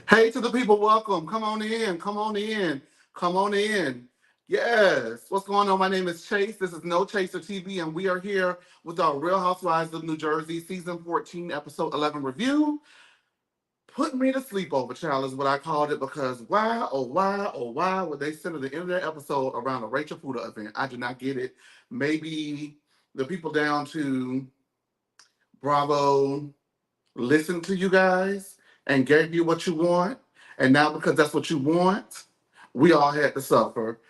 Hey to the people, welcome. Come on in, come on in, come on in. Yes, what's going on? My name is Chase. This is No Chaser TV, and we are here with our Real Housewives of New Jersey season 14, episode 11 review. Put me to sleepover, child, is what I called it because why would they center the end of that episode around a Rachel Fuda event? I do not get it. Maybe the people down to Bravo listened to you guys and gave you what you want. And now, because that's what you want, we all had to suffer.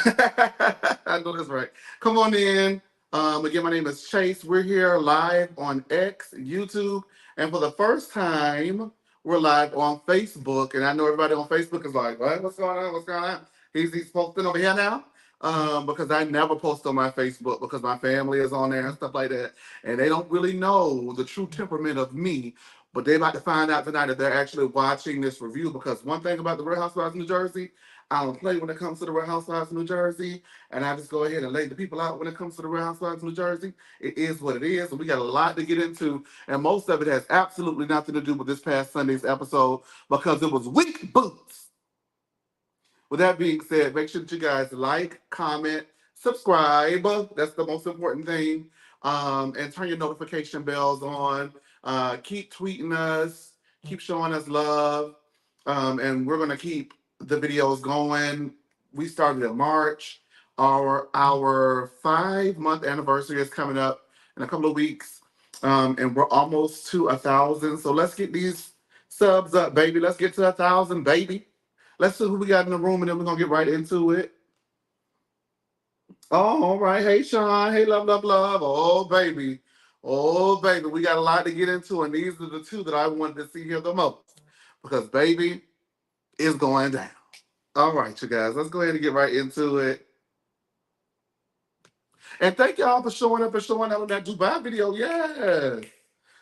I know that's right. Come on in. Again, my name is Chase. We're here live on X, YouTube, and for the first time, we're live on Facebook. And I know everybody on Facebook is like, "What? What's going on? What's going on?" He's posting over here now. Because I never post on my Facebook because my family is on there and stuff like that, and they don't really know the true temperament of me. But they about to find out tonight if they're actually watching this review. Because one thing about the Real Housewives of New Jersey, I don't play when it comes to the Real Housewives of New Jersey, and I just go ahead and lay the people out when it comes to the Real Housewives of New Jersey. It is what it is, and we got a lot to get into, and most of it has absolutely nothing to do with this past Sunday's episode because it was weak boots. With that being said, make sure that you guys like, comment, subscribe. That's the most important thing. And turn your notification bells on. Keep tweeting us, keep showing us love. And we're going to keep the videos going. We started in March. Our 5 month anniversary is coming up in a couple of weeks. And we're almost to 1,000. So let's get these subs up, baby. Let's get to 1,000, baby. Let's see who we got in the room, and then we're gonna get right into it. Oh, all right. Hey, Sean. Hey, love, love, love. Oh, baby. Oh, baby. We got a lot to get into, and these are the two that I wanted to see here the most because, baby, it's going down. All right, you guys. Let's go ahead and get right into it. And thank y'all for showing up and showing out on that Dubai video. Yes.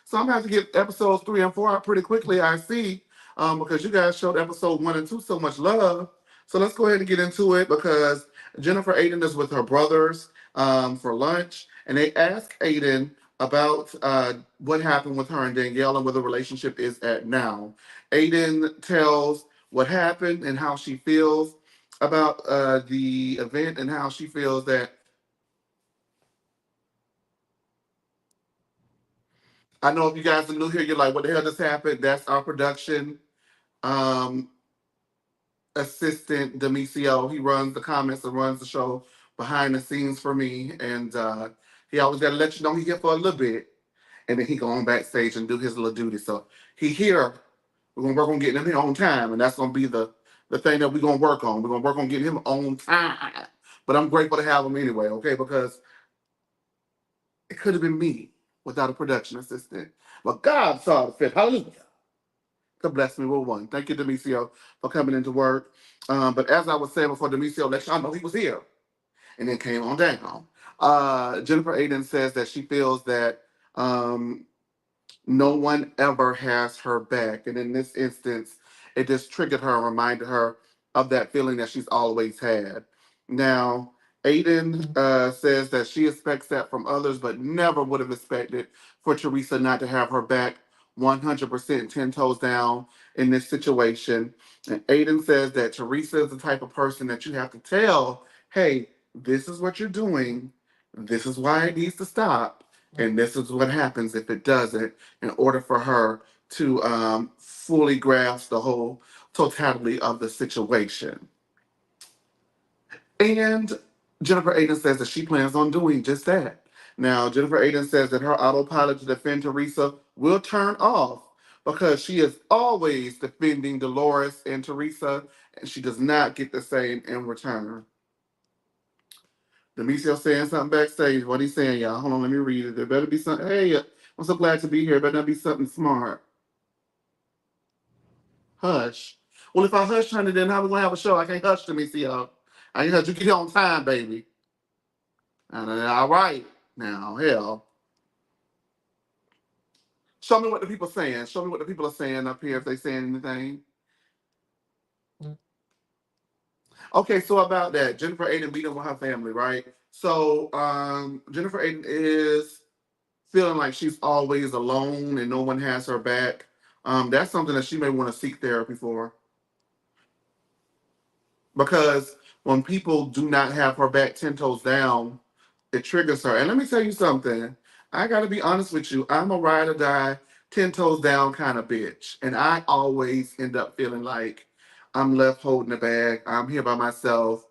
So I'm gonna have to get episodes 3 and 4 out pretty quickly. I see, because you guys showed episode 1 and 2 so much love. So let's go ahead and get into it because Jennifer Aydin is with her brothers for lunch, and they ask Aydin about what happened with her and Danielle and where the relationship is at now. Aydin tells what happened and how she feels about the event and how she feels that I know if you guys are new here, you're like, what the hell just happened? That's our production um, assistant, Demisio. He runs the comments and runs the show behind the scenes for me. And he always got to let you know he here for a little bit. And then he go on backstage and do his little duty. So he here. We're going to work on getting him here on time. And that's going to be the thing that we're going to work on. We're going to work on getting him on time. But I'm grateful to have him anyway, okay? Because it could have been me without a production assistant. But God saw the fit. Hallelujah to bless me with one. Thank you, Demisio, for coming into work. But as I was saying before, Demisio let y'all know he was here and then came on down. Jennifer Aydin says that she feels that no one ever has her back. And in this instance, it just triggered her and reminded her of that feeling that she's always had. Now, Aydin says that she expects that from others, but never would have expected for Teresa not to have her back 100% 10 toes down in this situation. And Aydin says that Teresa is the type of person that you have to tell, hey, this is what you're doing. This is why it needs to stop. And this is what happens if it doesn't, in order for her to fully grasp the whole totality of the situation. And Jennifer Aydin says that she plans on doing just that. Now, Jennifer Aydin says that her autopilot to defend Teresa will turn off because she is always defending Dolores and Teresa, and she does not get the same in return. Demetrio saying something backstage. What he's saying, y'all? Hold on, let me read it. There better be something. Hey, I'm so glad to be here. Better not be something smart. Hush. Well, if I hush, honey, then how we gonna have a show? I can't hush, Demetrio. I ain't hush. You get here on time, baby. All right. Now, hell. Show me what the people are saying. Show me what the people are saying up here if they saying anything. Okay, so about that, Jennifer Aydin beating with her family, right? So Jennifer Aydin is feeling like she's always alone and no one has her back. That's something that she may want to seek therapy for, because when people do not have her back 10 toes down, it triggers her. And let me tell you something. I got to be honest with you. I'm a ride or die, 10 toes down kind of bitch. And I always end up feeling like I'm left holding the bag. I'm here by myself.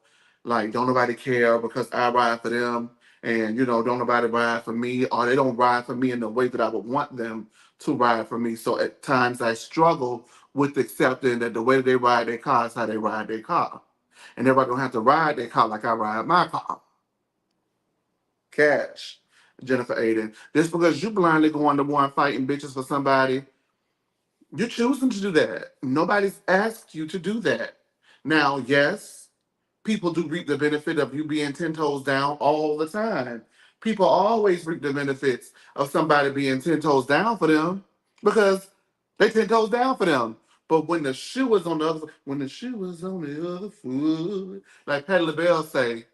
Like, don't nobody care because I ride for them. And, don't nobody ride for me, or they don't ride for me in the way that I would want them to ride for me. So at times I struggle with accepting that the way they ride their car is how they ride their car. And everybody don't have to ride their car like I ride my car. Cash, Jennifer Aiden. Just because you blindly going to war and fighting bitches for somebody, you're choosing to do that. Nobody's asked you to do that. Now, yes, people do reap the benefit of you being 10 toes down all the time. People always reap the benefits of somebody being 10 toes down for them because they 10 toes down for them. But when the shoe is on the other, when the shoe is on the other foot, like Patti LaBelle say,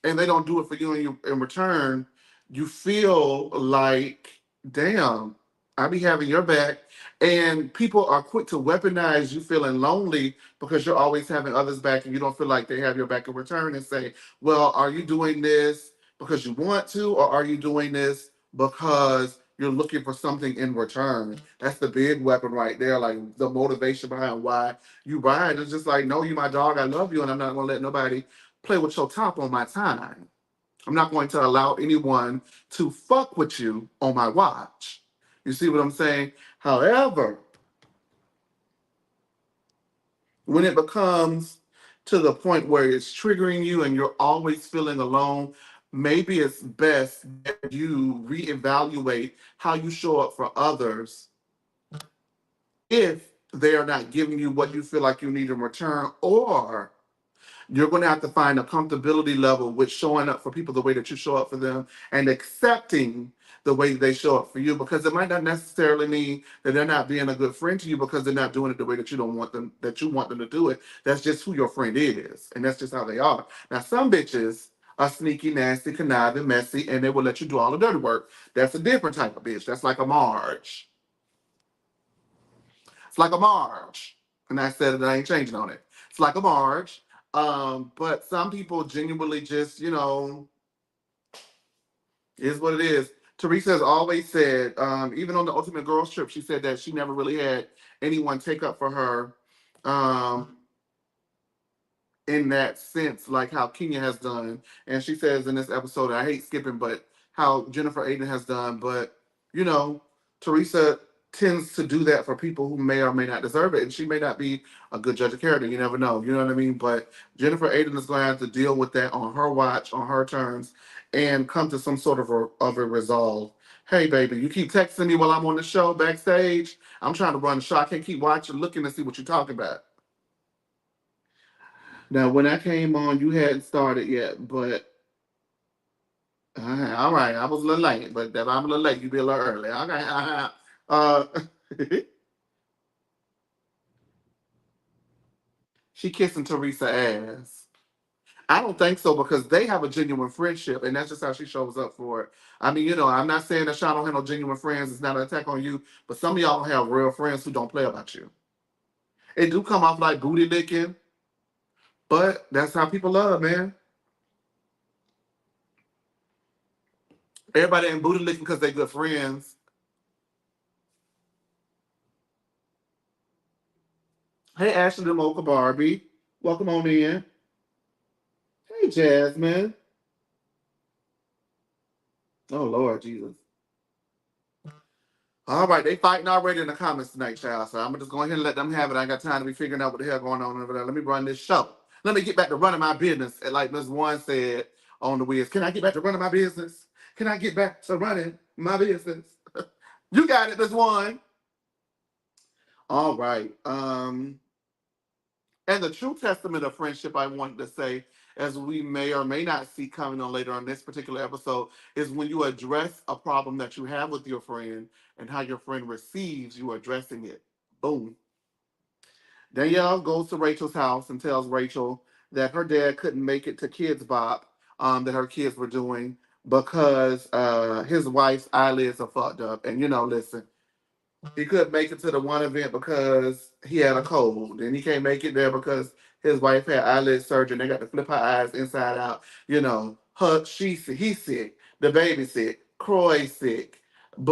and they don't do it for you, and you in return, you feel like, damn, I be having your back. And people are quick to weaponize you feeling lonely because you're always having others back and you don't feel like they have your back in return, and say, well, are you doing this because you want to, or are you doing this because you're looking for something in return? That's the big weapon right there. Like the motivation behind why you ride is just like, no, you my dog, I love you, and I'm not gonna let nobody play with your top on my time. I'm not going to allow anyone to fuck with you on my watch. You see what I'm saying? However, when it becomes to the point where it's triggering you and you're always feeling alone, maybe it's best that you reevaluate how you show up for others if they are not giving you what you feel like you need in return, or you're going to have to find a comfortability level with showing up for people the way that you show up for them, and accepting the way they show up for you, because it might not necessarily mean that they're not being a good friend to you because they're not doing it the way that you don't want them, that you want them to do it. That's just who your friend is, and that's just how they are. Now, some bitches are sneaky, nasty, conniving, messy, and they will let you do all the dirty work. That's a different type of bitch. That's like a Marge. It's like a Marge. And I said it, I ain't changing on it. It's like a Marge. But some people genuinely just, is what it is. Teresa has always said, even on the Ultimate Girls Trip, she said that she never really had anyone take up for her, um, in that sense, like how Kenya has done. And she says in this episode, I hate skipping, but how Jennifer Aiden has done. But, you know, Teresa tends to do that for people who may or may not deserve it. And she may not be a good judge of character. You never know. You know what I mean? But Jennifer Aiden is going to have to deal with that on her watch, on her terms, and come to some sort of a resolve. Hey, baby, you keep texting me while I'm on the show backstage. I'm trying to run the show. I can't keep watching, looking to see what you're talking about. Now, when I came on, you hadn't started yet, but all right, I was a little late, but if I'm a little late, you be a little early. Okay, uh, she kissing Teresa ass. I don't think so, because they have a genuine friendship, and that's just how she shows up for it. I mean, I'm not saying that y'all don't have no genuine friends. It's not an attack on you, but some of y'all have real friends who don't play about you. It do come off like booty licking, but that's how people love, man. Everybody ain't booty licking because they good friends. Hey, Ashley the Mocha Barbie. Welcome on in. Hey, Jasmine. Oh, Lord Jesus. All right, they fighting already in the comments tonight, child. So I'm just going ahead and let them have it. I ain't got time to be figuring out what the hell going on over there. Let me run this show. Let me get back to running my business. And like Miss One said on the Wiz, can I get back to running my business? Can I get back to running my business? You got it, Miss One. All right. And the true testament of friendship, I wanted to say, as we may or may not see coming on later on this particular episode, is when you address a problem that you have with your friend and how your friend receives you addressing it. Boom. Danielle goes to Rachel's house and tells Rachel that her dad couldn't make it to Kids Bop, that her kids were doing, because his wife's eyelids are fucked up. And listen, He couldn't make it to the one event because he had a cold, and he can't make it there because his wife had eyelid surgery. And they got to flip her eyes inside out. You know, he's sick, the baby sick, Croy sick. I'm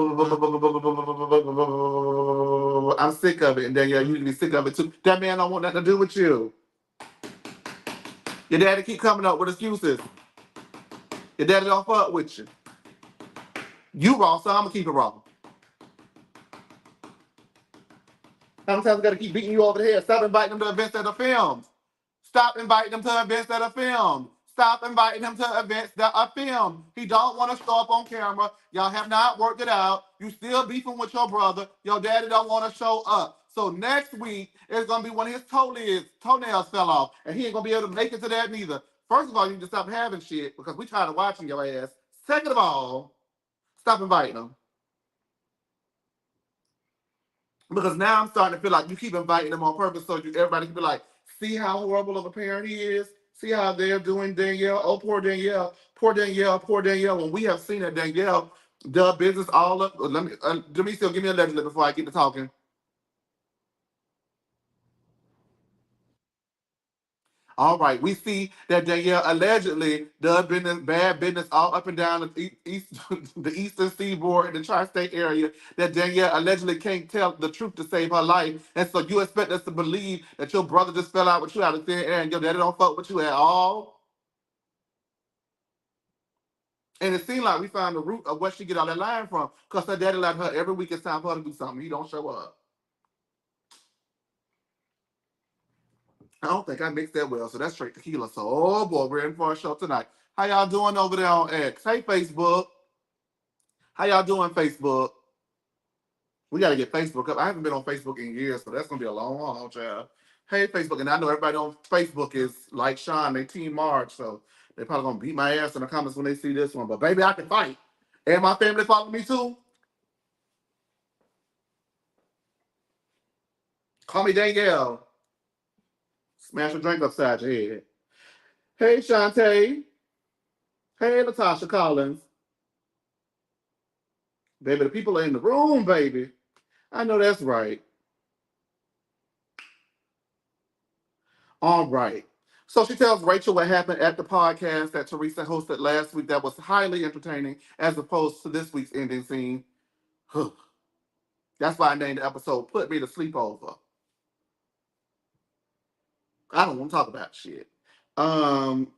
sick of it, and Danielle, you can be sick of it too. That man don't want nothing to do with you. Your daddy keep coming up with excuses. Your daddy don't fuck with you. You wrong, so I'm gonna keep it wrong. How many times I gotta keep beating you over the head? Stop inviting them to events that are filmed. Stop inviting them to events that are filmed. Stop inviting him to events that are filmed. He don't want to show up on camera. Y'all have not worked it out. You still beefing with your brother. Your daddy don't want to show up. So next week is gonna be when his toenails fell off, and he ain't gonna be able to make it to that neither. First of all, you need to stop having shit because we tired of watching your ass. Second of all, stop inviting him. Because now I'm starting to feel like you keep inviting them on purpose so everybody can be like, see how horrible of a parent he is? See how they're doing Danielle? Oh, poor Danielle. Poor Danielle. Poor Danielle. When we have seen that Danielle, the business all up. Demetrio, give me a legend before I get to talking. All right, we see that Danielle allegedly does business, bad business all up and down the east, the eastern seaboard and the tri-state area. That Danielle allegedly can't tell the truth to save her life, and so you expect us to believe that your brother just fell out with you out of thin air and your daddy don't fuck with you at all. And it seemed like we found the root of where she get all that line from, because her daddy let her every week it's time for her to do something. He don't show up. I don't think I mixed that well, so that's straight tequila. So, oh boy, we're in for a show tonight. How y'all doing over there on X? Hey, Facebook. How y'all doing, Facebook? We got to get Facebook up. I haven't been on Facebook in years, so that's going to be a long haul, child. Hey, Facebook. And I know everybody on Facebook is like Sean, they team Marge, so they probably going to beat my ass in the comments when they see this one. But baby, I can fight. And my family follow me too. Call me Danielle. Smash a drink upside your head. Hey, Shantae. Hey, Latasha Collins. Baby, the people are in the room, baby. I know that's right. All right. So she tells Rachel what happened at the podcast that Teresa hosted last week that was highly entertaining as opposed to this week's ending scene. That's why I named the episode Put Me to Sleepover. I don't want to talk about shit. Um,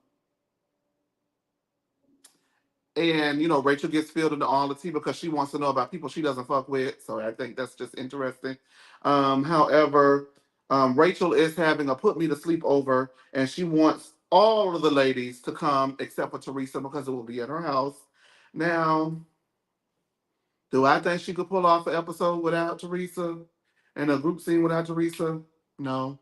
and you know, Rachel gets filled into all the tea because she wants to know about people she doesn't fuck with. So I think that's just interesting. However, Rachel is having a put me to sleep over, and she wants all of the ladies to come except for Teresa because it will be at her house. Now, do I think she could pull off an episode without Teresa and a group scene without Teresa? No.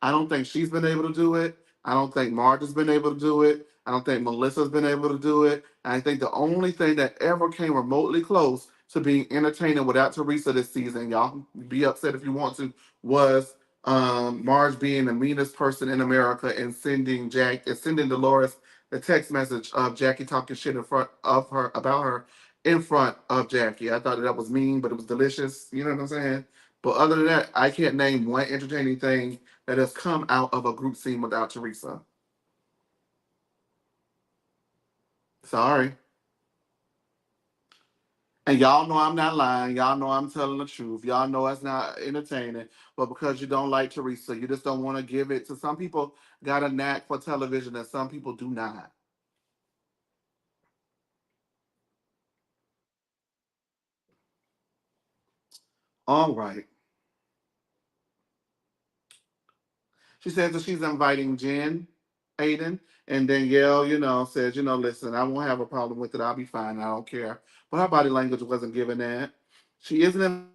I don't think she's been able to do it. I don't think Marge has been able to do it. I don't think Melissa's been able to do it. And I think the only thing that ever came remotely close to being entertaining without Teresa this season, y'all be upset if you want to, was Marge being the meanest person in America and sending Dolores the text message of Jackie talking shit in front of her about her in front of Jackie. I thought that was mean, but it was delicious. You know what I'm saying? But other than that, I can't name one entertaining thing that has come out of a group scene without Teresa. Sorry. And y'all know I'm not lying. Y'all know I'm telling the truth. Y'all know it's not entertaining. But because you don't like Teresa, you just don't want to give it to some people got a knack for television and some people do not. All right. She says that she's inviting Jen, Aiden, and Danielle, says, listen, I won't have a problem with it. I'll be fine. I don't care. But her body language wasn't giving that. She isn't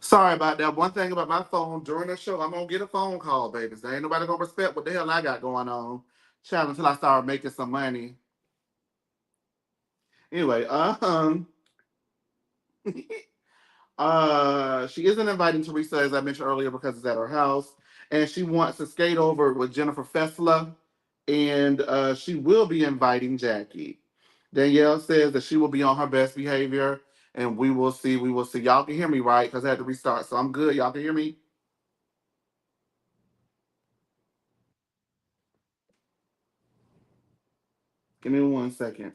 Sorry about that. One thing about my phone during the show, I'm gonna get a phone call, babies. There ain't nobody gonna respect what the hell I got going on. Child, until I start making some money. Anyway, she isn't inviting Teresa, as I mentioned earlier, because it's at her house, and she wants to skate over with Jennifer Fessler, and she will be inviting Jackie. Danielle says that she will be on her best behavior, and we will see. We will see. Y'all can hear me, right? Because I had to restart, so I'm good. Y'all can hear me. Give me 1 second.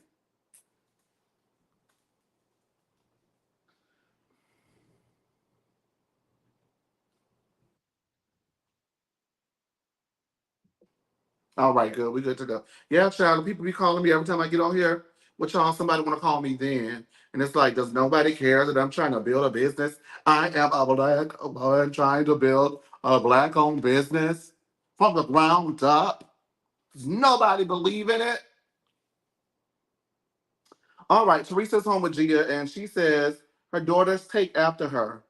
All right, good. We good to go. Yeah, child. People be calling me every time I get on here. What y'all? Somebody want to call me then, and it's like, does nobody care that I'm trying to build a business? I am a black woman trying to build a black-owned business from the ground up. Does nobody believe in it? All right, Teresa's home with Gia, and she says her daughters take after her.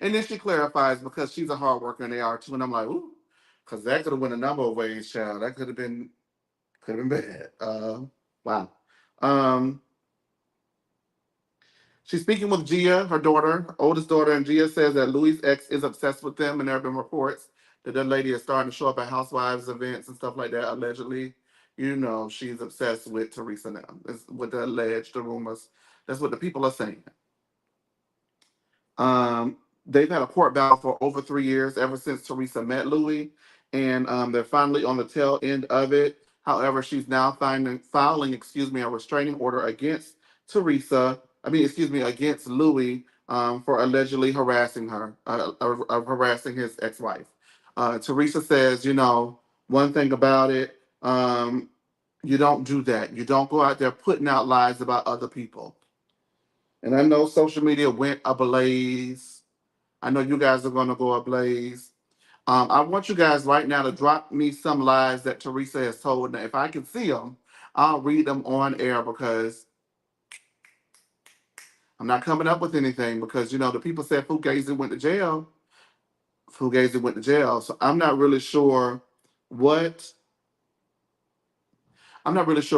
And then she clarifies because she's a hard worker and they are too. And I'm like, ooh, because that could have went a number of ways, child. That could have been bad. Wow. Um, she's speaking with Gia, her daughter, oldest daughter, and Gia says that Louis' ex is obsessed with them, and there have been reports that lady is starting to show up at Housewives events and stuff like that. Allegedly, she's obsessed with Teresa now. That's what the rumors. That's what the people are saying. They've had a court battle for over 3 years, ever since Teresa met Louie, and they're finally on the tail end of it. However, she's now filing, a restraining order against Teresa. I mean, excuse me, against Louie for allegedly harassing her, harassing his ex-wife. Teresa says, one thing about it, you don't do that. You don't go out there putting out lies about other people. And I know social media went ablaze. I know you guys are going to go ablaze. I want you guys right now to drop me some lies that Teresa has told. Now, if I can see them, I'll read them on air because I'm not coming up with anything because, the people said Fugazi went to jail. Fugazi went to jail. So what I'm not really sure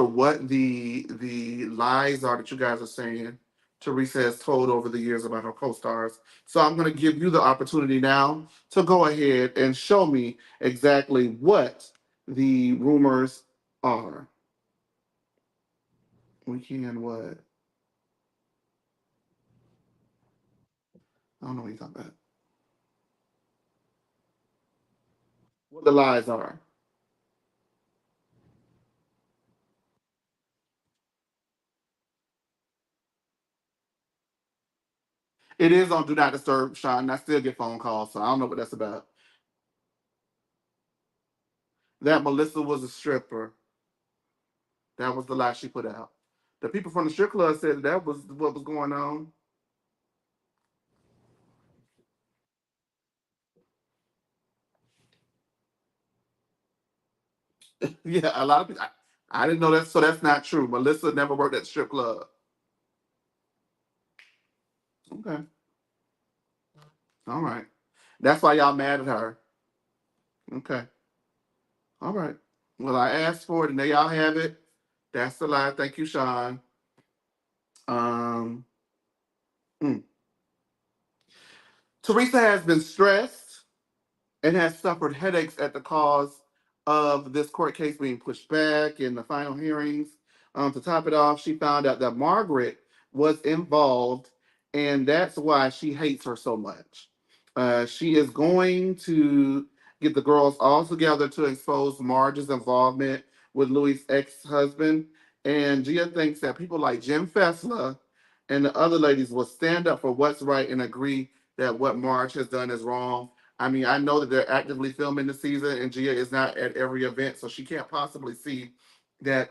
what the lies are that you guys are saying Teresa has told over the years about her co-stars. So I'm going to give you the opportunity now to go ahead and show me exactly what the rumors are. We can what? I don't know what you're talking about. What the lies are. It is on Do Not Disturb, Sean, and I still get phone calls, so I don't know what that's about. That Melissa was a stripper. That was the lie she put out. The people from the strip club said that was what was going on. Yeah, a lot of people. I didn't know that, so that's not true. Melissa never worked at the strip club. Okay, all right. That's why y'all mad at her. Okay, all right. Well, I asked for it, and there y'all have it. That's the lie. Thank you, Sean. Um, mm. Teresa has been stressed and has suffered headaches at the cause of this court case being pushed back in the final hearings. To top it off, she found out that Margaret was involved, and that's why she hates her so much. She is going to get the girls all together to expose Marge's involvement with Louis' ex-husband. And Gia thinks that people like Jim Fessler and the other ladies will stand up for what's right and agree that what Marge has done is wrong. I mean, I know that they're actively filming the season, and Gia is not at every event, so she can't possibly see that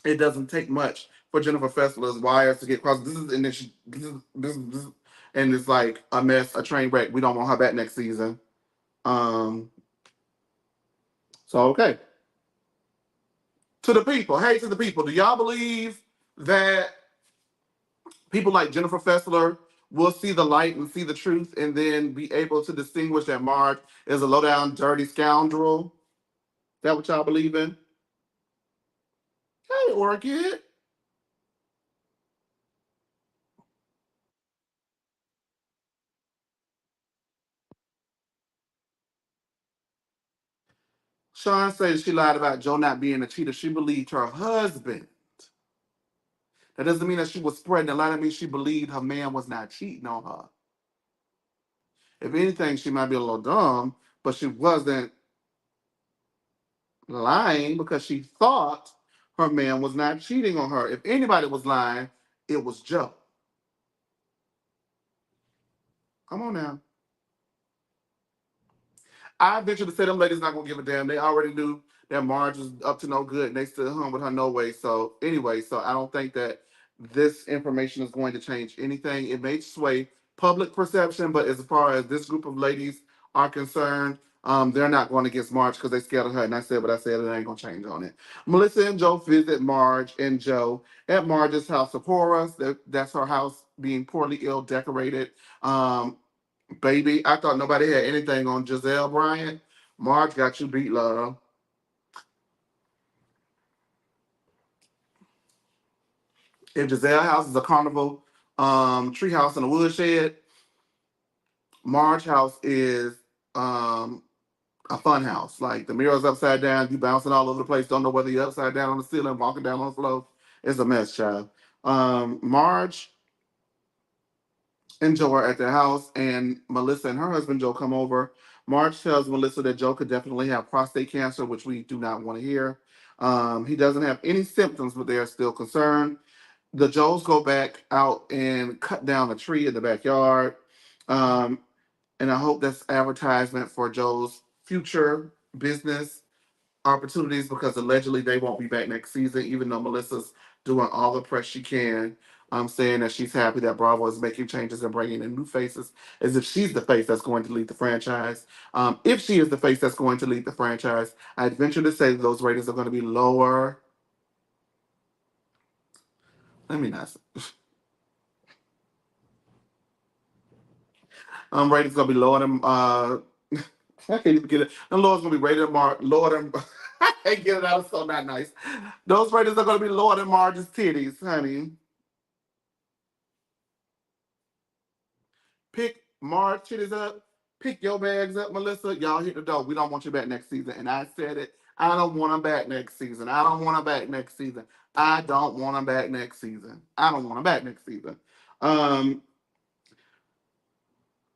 it doesn't take much for Jennifer Fessler's wires to get crossed. This is and then this, and it's like a mess, a train wreck. We don't want her back next season. Um, so okay. To the people, hey, to the people, do y'all believe that people like Jennifer Fessler will see the light and see the truth and then be able to distinguish that Marge is a low down, dirty scoundrel? Is that what y'all believe in? Hey, Orchid. Sean says she lied about Joe not being a cheater. She believed her husband. That doesn't mean that she was spreading the lie. That means she believed her man was not cheating on her. If anything, she might be a little dumb, but she wasn't lying because she thought her man was not cheating on her. If anybody was lying, it was Joe. Come on now. I venture to say them ladies not gonna give a damn. They already knew that Marge was up to no good and they stood home with her no way. So anyway, so I don't think that this information is going to change anything. It may sway public perception, but as far as this group of ladies are concerned, they're not going against Marge because they scared of her. And I said what I said, and I ain't gonna change on it. Melissa and Joe visit Marge and Joe at Marge's house of horrors. That's her house being poorly ill decorated. Baby, I thought nobody had anything on Giselle Bryant. Marge got you beat, love. If Giselle house is a carnival tree house in a woodshed, Marge house is um, a fun house. Like the mirror's upside down, you bouncing all over the place, don't know whether you're upside down on the ceiling, walking down on the floor. It's a mess, child. Marge and Joe are at their house, and Melissa and her husband Joe come over. Marge tells Melissa that Joe could definitely have prostate cancer, which we do not want to hear. He doesn't have any symptoms, but they are still concerned. The Joes go back out and cut down a tree in the backyard. Um, and I hope that's advertisement for Joe's future business opportunities because allegedly they won't be back next season, even though Melissa's doing all the press she can, saying that she's happy that Bravo is making changes and bringing in new faces, as if she's the face that's going to lead the franchise. If she is the face that's going to lead the franchise, I'd venture to say that those ratings are going to be lower. Let me not. Ratings gonna be lower than I can't even get it. The Lord's gonna be rated lower than I can't get it out. It's so not nice. Those ratings are gonna be lower than Marge's titties, honey. Pick Marge titties up. Pick your bags up, Melissa. Y'all hit the door. We don't want you back next season. And I said it. I don't want them back next season. I don't want them back next season. I don't want them back next season. I don't want them back next season. Um,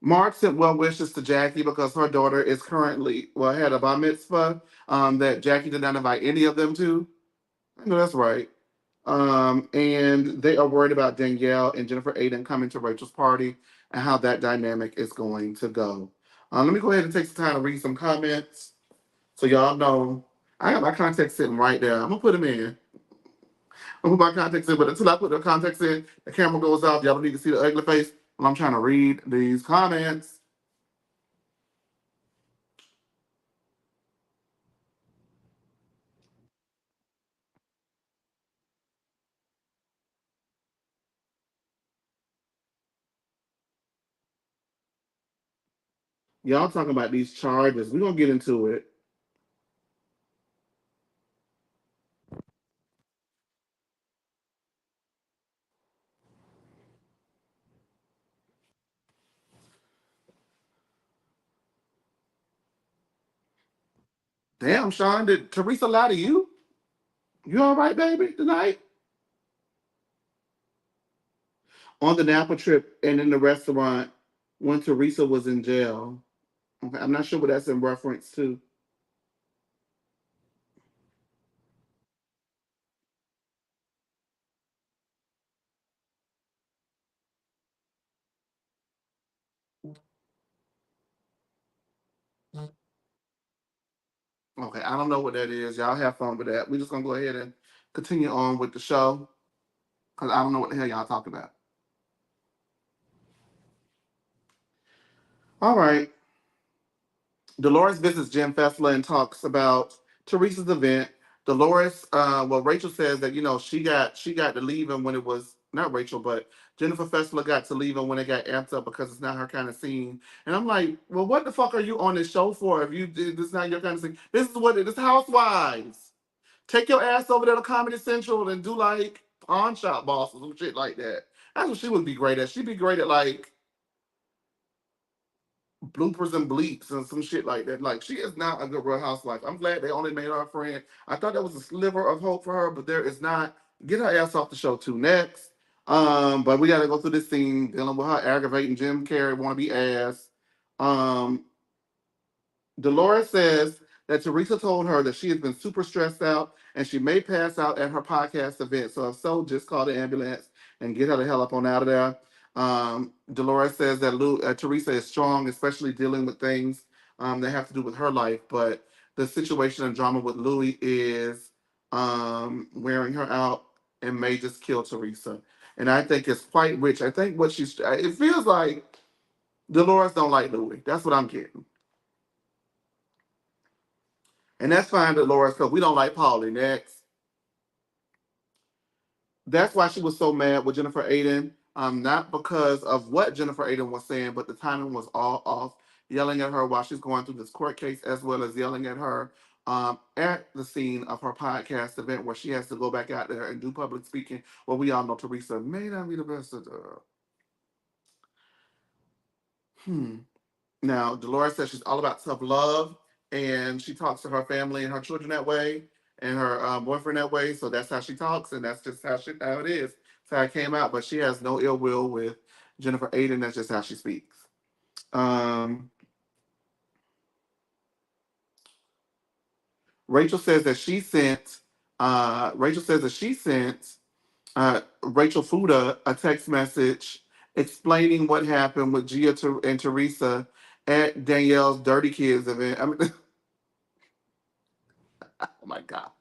Mark sent well wishes to Jackie because her daughter is currently, well, had a bar mitzvah that Jackie did not invite any of them to. I know that's right. And they are worried about Danielle and Jennifer Aiden coming to Rachel's party and how that dynamic is going to go. Let me go ahead and take some time to read some comments so y'all know. I got my contacts sitting right there. I'm gonna put them in. I'm gonna put my contacts in, but until I put the contacts in, the camera goes off. Y'all don't need to see the ugly face while I'm trying to read these comments. Y'all talking about these charges. We're gonna get into it. Damn, Sean, did Teresa lie to you? You all right, baby, tonight? On the Napa trip and in the restaurant when Teresa was in jail. Okay, I'm not sure what that's in reference to. Okay, I don't know what that is. Y'all have fun with that. We're just gonna go ahead and continue on with the show because I don't know what the hell y'all talking about. All right. Dolores visits Jim Fessler and talks about Teresa's event. Dolores, well, Rachel says that she got to leave him when it was not Rachel, but Jennifer Fessler got to leave him when it got amped up because it's not her kind of scene. And I'm like, well, what the fuck are you on this show for? If you did this, is not your kind of scene. This is what it is. Housewives. Take your ass over there to Comedy Central and do like pawn shop bosses and shit like that. That's what she would be great at. She'd be great at like bloopers and bleeps and some shit like that. Like she is not a good Real Housewife. I'm glad they only made her a friend. I thought that was a sliver of hope for her, but there is not. Get her ass off the show too. Next, but we got to go through this scene dealing with her aggravating Jim Carrey wanna be ass. Um, Dolores says that Teresa told her that she has been super stressed out and she may pass out at her podcast event. So if so, just call the ambulance and get her the hell up on out of there. Dolores says that Teresa is strong, especially dealing with things that have to do with her life. But the situation and drama with Louie is wearing her out and may just kill Teresa. And I think it's quite rich. I think it feels like Dolores don't like Louie. That's what I'm getting. And that's fine, Dolores, because we don't like Paulie. Next. That's why she was so mad with Jennifer Aiden. Not because of what Jennifer Aiden was saying, but the timing was all off. Yelling at her while she's going through this court case, as well as yelling at her at the scene of her podcast event where she has to go back out there and do public speaking. Well, we all know Teresa may not be the best at the. Hmm. Now, Dolores says she's all about tough love, and she talks to her family and her children that way, and her boyfriend that way. So that's how she talks, and that's just how it is. That's how it came out. But she has no ill will with Jennifer Aiden. That's just how she speaks. Um, Rachel says that she sent. Rachel says that she sent Rachel Fuda a text message explaining what happened with Gia and Teresa at Danielle's Dirty Kids event. I mean, oh my god.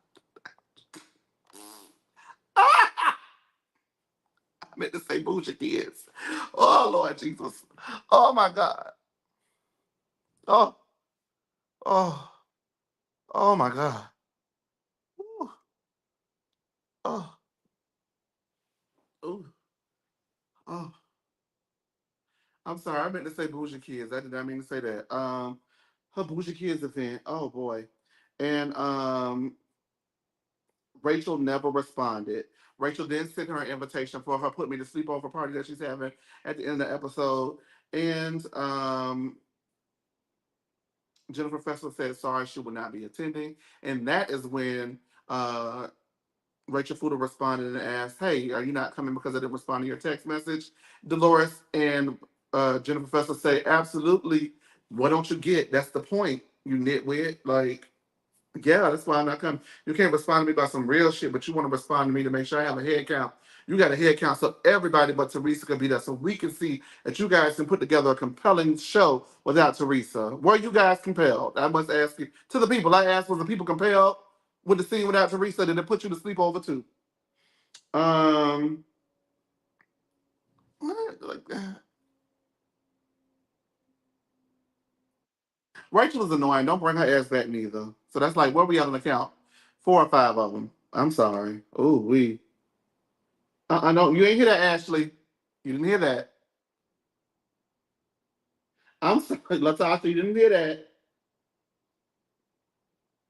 I meant to say bougie kids. Oh Lord Jesus. Oh my God. Oh, oh, oh my God. Ooh, oh, ooh, oh. I'm sorry. I meant to say bougie kids. I did not mean to say that. Her bougie kids event. Oh boy. And Rachel never responded. Rachel then sent her an invitation for her put me to sleepover party that she's having at the end of the episode. And Jennifer Fessler said sorry she would not be attending. And that is when Rachel Fuda responded and asked, hey, are you not coming because I didn't respond to your text message? Dolores and Jennifer Fessler say, absolutely. What don't you get? That's the point, you nitwit. Like, yeah, that's why I'm not coming. You can't respond to me about some real shit, but you want to respond to me to make sure I have a head count. You got a head count so everybody but Teresa can be there, so we can see that you guys can put together a compelling show without Teresa. Were you guys compelled? I must ask you. To the people, I asked, was the people compelled with the scene without Teresa? Did it put you to sleep over too? Um, like, Rachel is annoying. Don't bring her ass back neither. So that's like, where we at on the count? 4 or 5 of them. I'm sorry. Oh, we. I know you ain't hear that, Ashley. You didn't hear that. I'm sorry, Latasha. You didn't hear that.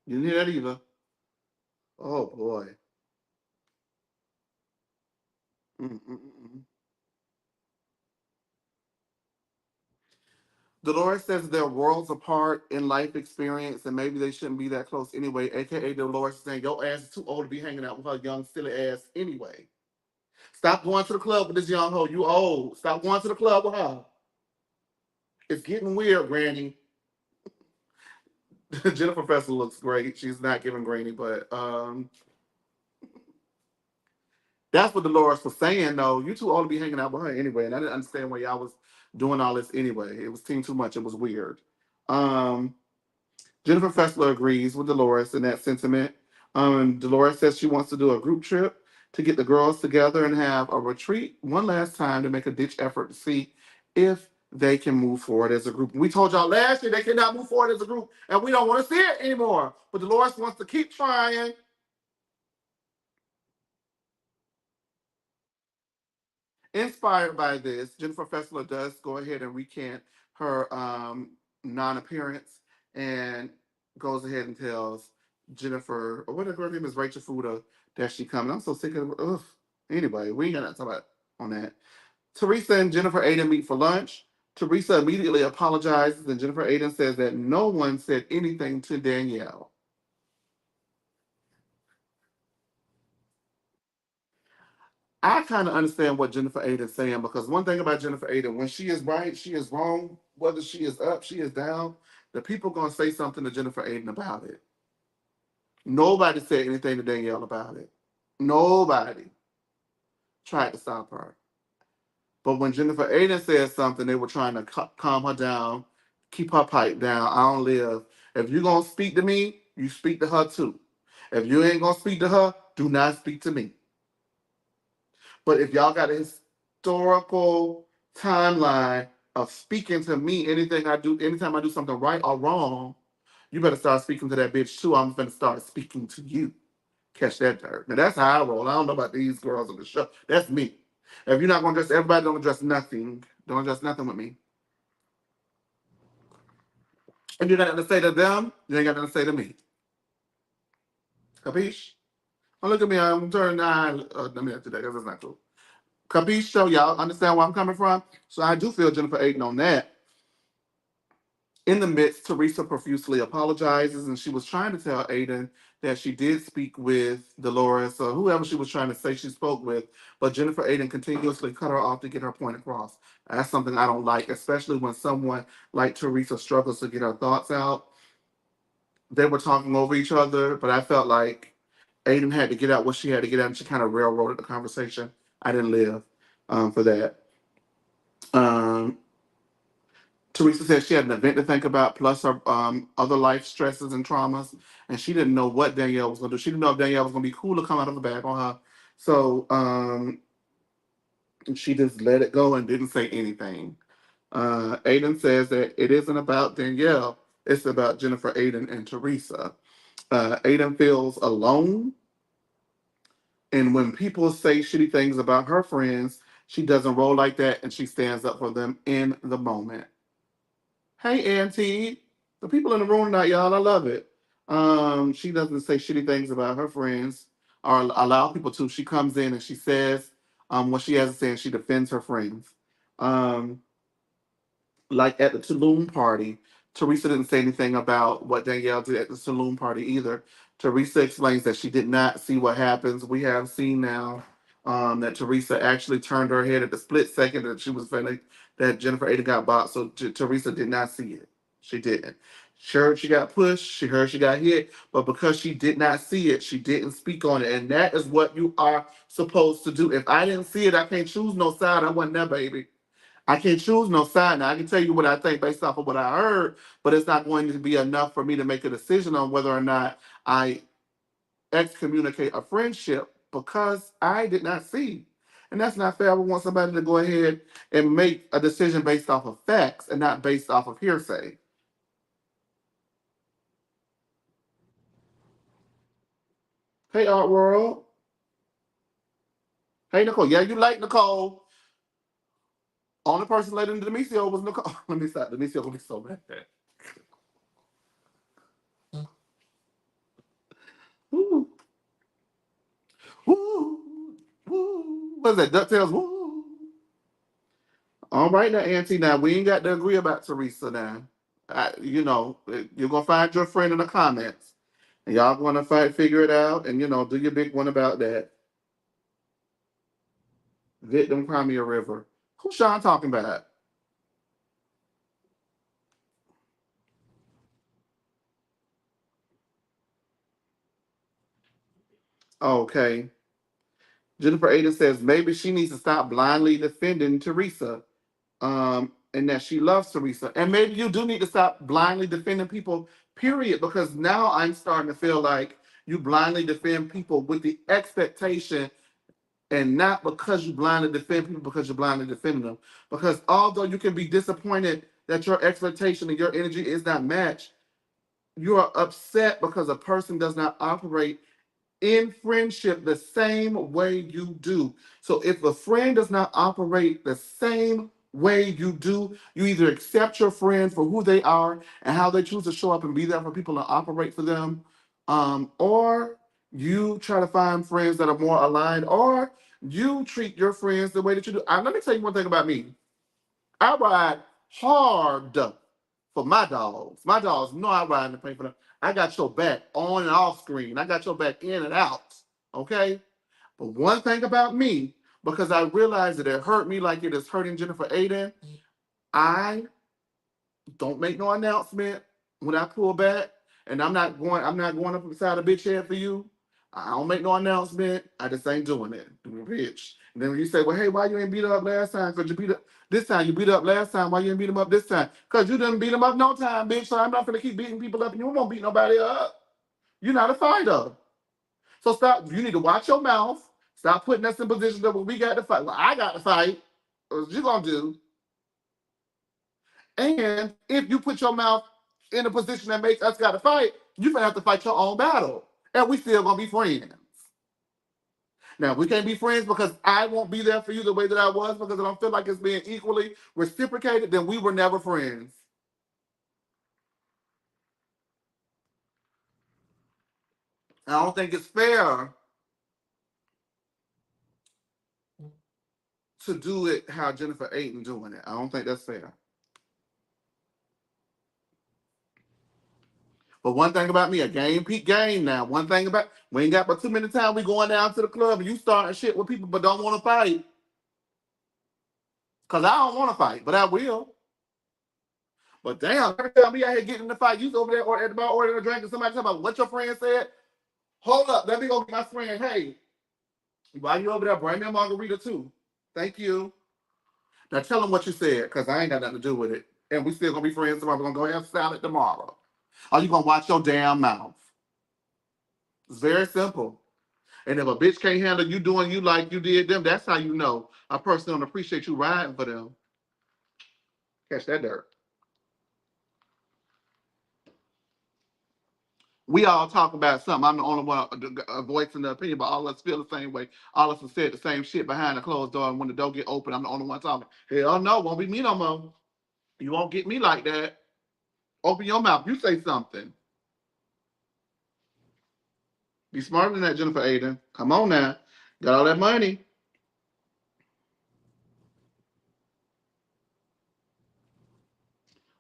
You didn't hear that either. Oh boy. Mm-mm-mm. Dolores says they're worlds apart in life experience, and maybe they shouldn't be that close anyway. AKA Dolores is saying your ass is too old to be hanging out with her young silly ass anyway. Stop going to the club with this young hoe. You old. Stop going to the club with her. It's getting weird, Granny. Jennifer Fessel looks great. She's not giving Granny, but that's what Dolores was saying, though. You too old to be hanging out with her anyway. And I didn't understand why y'all was doing all this anyway. It was team too much. It was weird. Um, Jennifer Fessler agrees with Dolores in that sentiment. Dolores says she wants to do a group trip to get the girls together and have a retreat one last time to make a ditch effort to see if they can move forward as a group. We told y'all last year they cannot move forward as a group, and we don't want to see it anymore. But Dolores wants to keep trying. Inspired by this, Jennifer Fessler does go ahead and recant her non-appearance and goes ahead and tells Jennifer, or what her name is, Rachel Fuda, that she coming. I'm so sick of it. Ugh. Anyway, we ain't got nothing to talk about on that. Teresa and Jennifer Aiden meet for lunch. Teresa immediately apologizes, and Jennifer Aiden says that no one said anything to Danielle. I kind of understand what Jennifer Aiden is saying, because one thing about Jennifer Aiden, when she is right, she is wrong. Whether she is up, she is down. The people gonna say something to Jennifer Aiden about it. Nobody said anything to Danielle about it. Nobody tried to stop her. But when Jennifer Aiden said something, they were trying to calm her down, keep her pipe down. I don't live. If you're gonna speak to me, you speak to her too. If you ain't gonna speak to her, do not speak to me. But if y'all got a historical timeline of speaking to me, anything I do, anytime I do something right or wrong, you better start speaking to that bitch too. I'm gonna start speaking to you. Catch that dirt. Now that's how I roll. I don't know about these girls on the show. That's me. If you're not gonna address everybody, don't address nothing. Don't address nothing with me. If you got nothing to say to them, you ain't got nothing to say to me. Capiche? Oh, look at me. I'm turning nine. Let me answer that because that's not cool. Capiche? So y'all understand where I'm coming from? So I do feel Jennifer Aiden on that. In the midst, Teresa profusely apologizes, and she was trying to tell Aiden that she did speak with Dolores or whoever she was trying to say she spoke with, but Jennifer Aiden continuously cut her off to get her point across. That's something I don't like, especially when someone like Teresa struggles to get her thoughts out. They were talking over each other, but I felt like Aiden had to get out what she had to get out, and she kind of railroaded the conversation. I didn't live for that. Um, Teresa said she had an event to think about, plus her other life stresses and traumas, and she didn't know what Danielle was going to do. She didn't know if Danielle was going to be cool to come out of the bag on her. So she just let it go and didn't say anything. Aiden says that it isn't about Danielle, it's about Jennifer Aiden and Teresa. Aiden feels alone, and when people say shitty things about her friends, she doesn't roll like that, and she stands up for them in the moment. Hey, Auntie. The people in the room tonight, y'all, I love it. She doesn't say shitty things about her friends or allow people to. She comes in and she says what she has to say, and she defends her friends. Um, like at the Tulum party, Teresa didn't say anything about what Danielle did at the Tulum party either. Teresa explains that she did not see what happens. We have seen now that Teresa actually turned her head at the split second that she was finna, that Jennifer Aiden got boxed. So Teresa did not see it. She didn't. She heard she got pushed. She heard she got hit. But because she did not see it, she didn't speak on it. And that is what you are supposed to do. If I didn't see it, I can't choose no side. I wasn't there, baby. I can't choose no side now. I can tell you what I think based off of what I heard, but it's not going to be enough for me to make a decision on whether or not I excommunicate a friendship because I did not see. And that's not fair. I would want somebody to go ahead and make a decision based off of facts and not based off of hearsay. Hey, Art World. Hey, Nicole. Yeah, you like Nicole. Only person later than Demisio was Nicole. Let me stop. Demisio will be so mad. Woo, woo, woo. What's that? DuckTales? Woo. All right now, Auntie. Now we ain't got to agree about Teresa now. You're gonna find your friend in the comments, and y'all gonna fight, figure it out, and do your big one about that. Victim Crimea River. Who's Sean talking about? Okay. Jennifer Aiden says maybe she needs to stop blindly defending Teresa, and that she loves Teresa, and maybe you do need to stop blindly defending people. Period. Because now I'm starting to feel like you blindly defend people with the expectation and not because you blindly defend people because you're blindly defending them. Because although you can be disappointed that your expectation and your energy is not matched, you are upset because a person does not operate in friendship the same way you do. So if a friend does not operate the same way you do, you either accept your friend for who they are and how they choose to show up and be there for people and operate for them, or you try to find friends that are more aligned, or you treat your friends the way that you do. Let me tell you one thing about me. I ride hard for my dogs. My dogs know I ride and pay for them. I got your back on and off screen. I got your back in and out. Okay? But one thing about me, because I realized that it hurt me like it is hurting Jennifer Aydin, I don't make no announcement when I pull back, and I'm not going up beside a bitch head for you. I don't make no announcement. I just ain't doing it. Bitch. And then when you say, well, hey, why you ain't beat her up last time? Because you beat up this time. You beat her up last time. Why you ain't beat him up this time? Because you didn't beat him up no time, bitch. So I'm not gonna keep beating people up, and you won't beat nobody up. You're not a fighter. So stop. You need to watch your mouth. Stop putting us in positions that we got to fight. Well, I got to fight. What you gonna do? And if you put your mouth in a position that makes us got to fight, you're gonna have to fight your own battle, and we still gonna be friends. Now we can't be friends because I won't be there for you the way that I was because I don't feel like it's being equally reciprocated. Then we were never friends. I don't think it's fair to do it how Jennifer Aydin doing it. I don't think that's fair. But one thing about me, a game peak game now. One thing about we ain't got but too many times we going down to the club and you starting shit with people but don't want to fight. Cause I don't want to fight, but I will. But damn, every time we out here getting in the fight, you over there or at the bar ordering a drink and somebody talking about what your friend said. Hold up, let me go get my friend. Hey, while you over there, bring me a margarita too. Thank you. Now tell them what you said, because I ain't got nothing to do with it. And we still gonna be friends tomorrow. We're gonna go have salad tomorrow. Are you gonna watch your damn mouth? It's very simple. And if a bitch can't handle you doing you like you did them, that's how you know a person don't appreciate you riding for them. Catch that dirt. We all talk about something. I'm the only one voicing the opinion, but all of us feel the same way. All of us have said the same shit behind the closed door, and when the door get open, I'm the only one talking. Hell no, won't be me no more. You won't get me like that. Open your mouth. You say something. Be smarter than that, Jennifer Aydin. Come on now. Got all that money.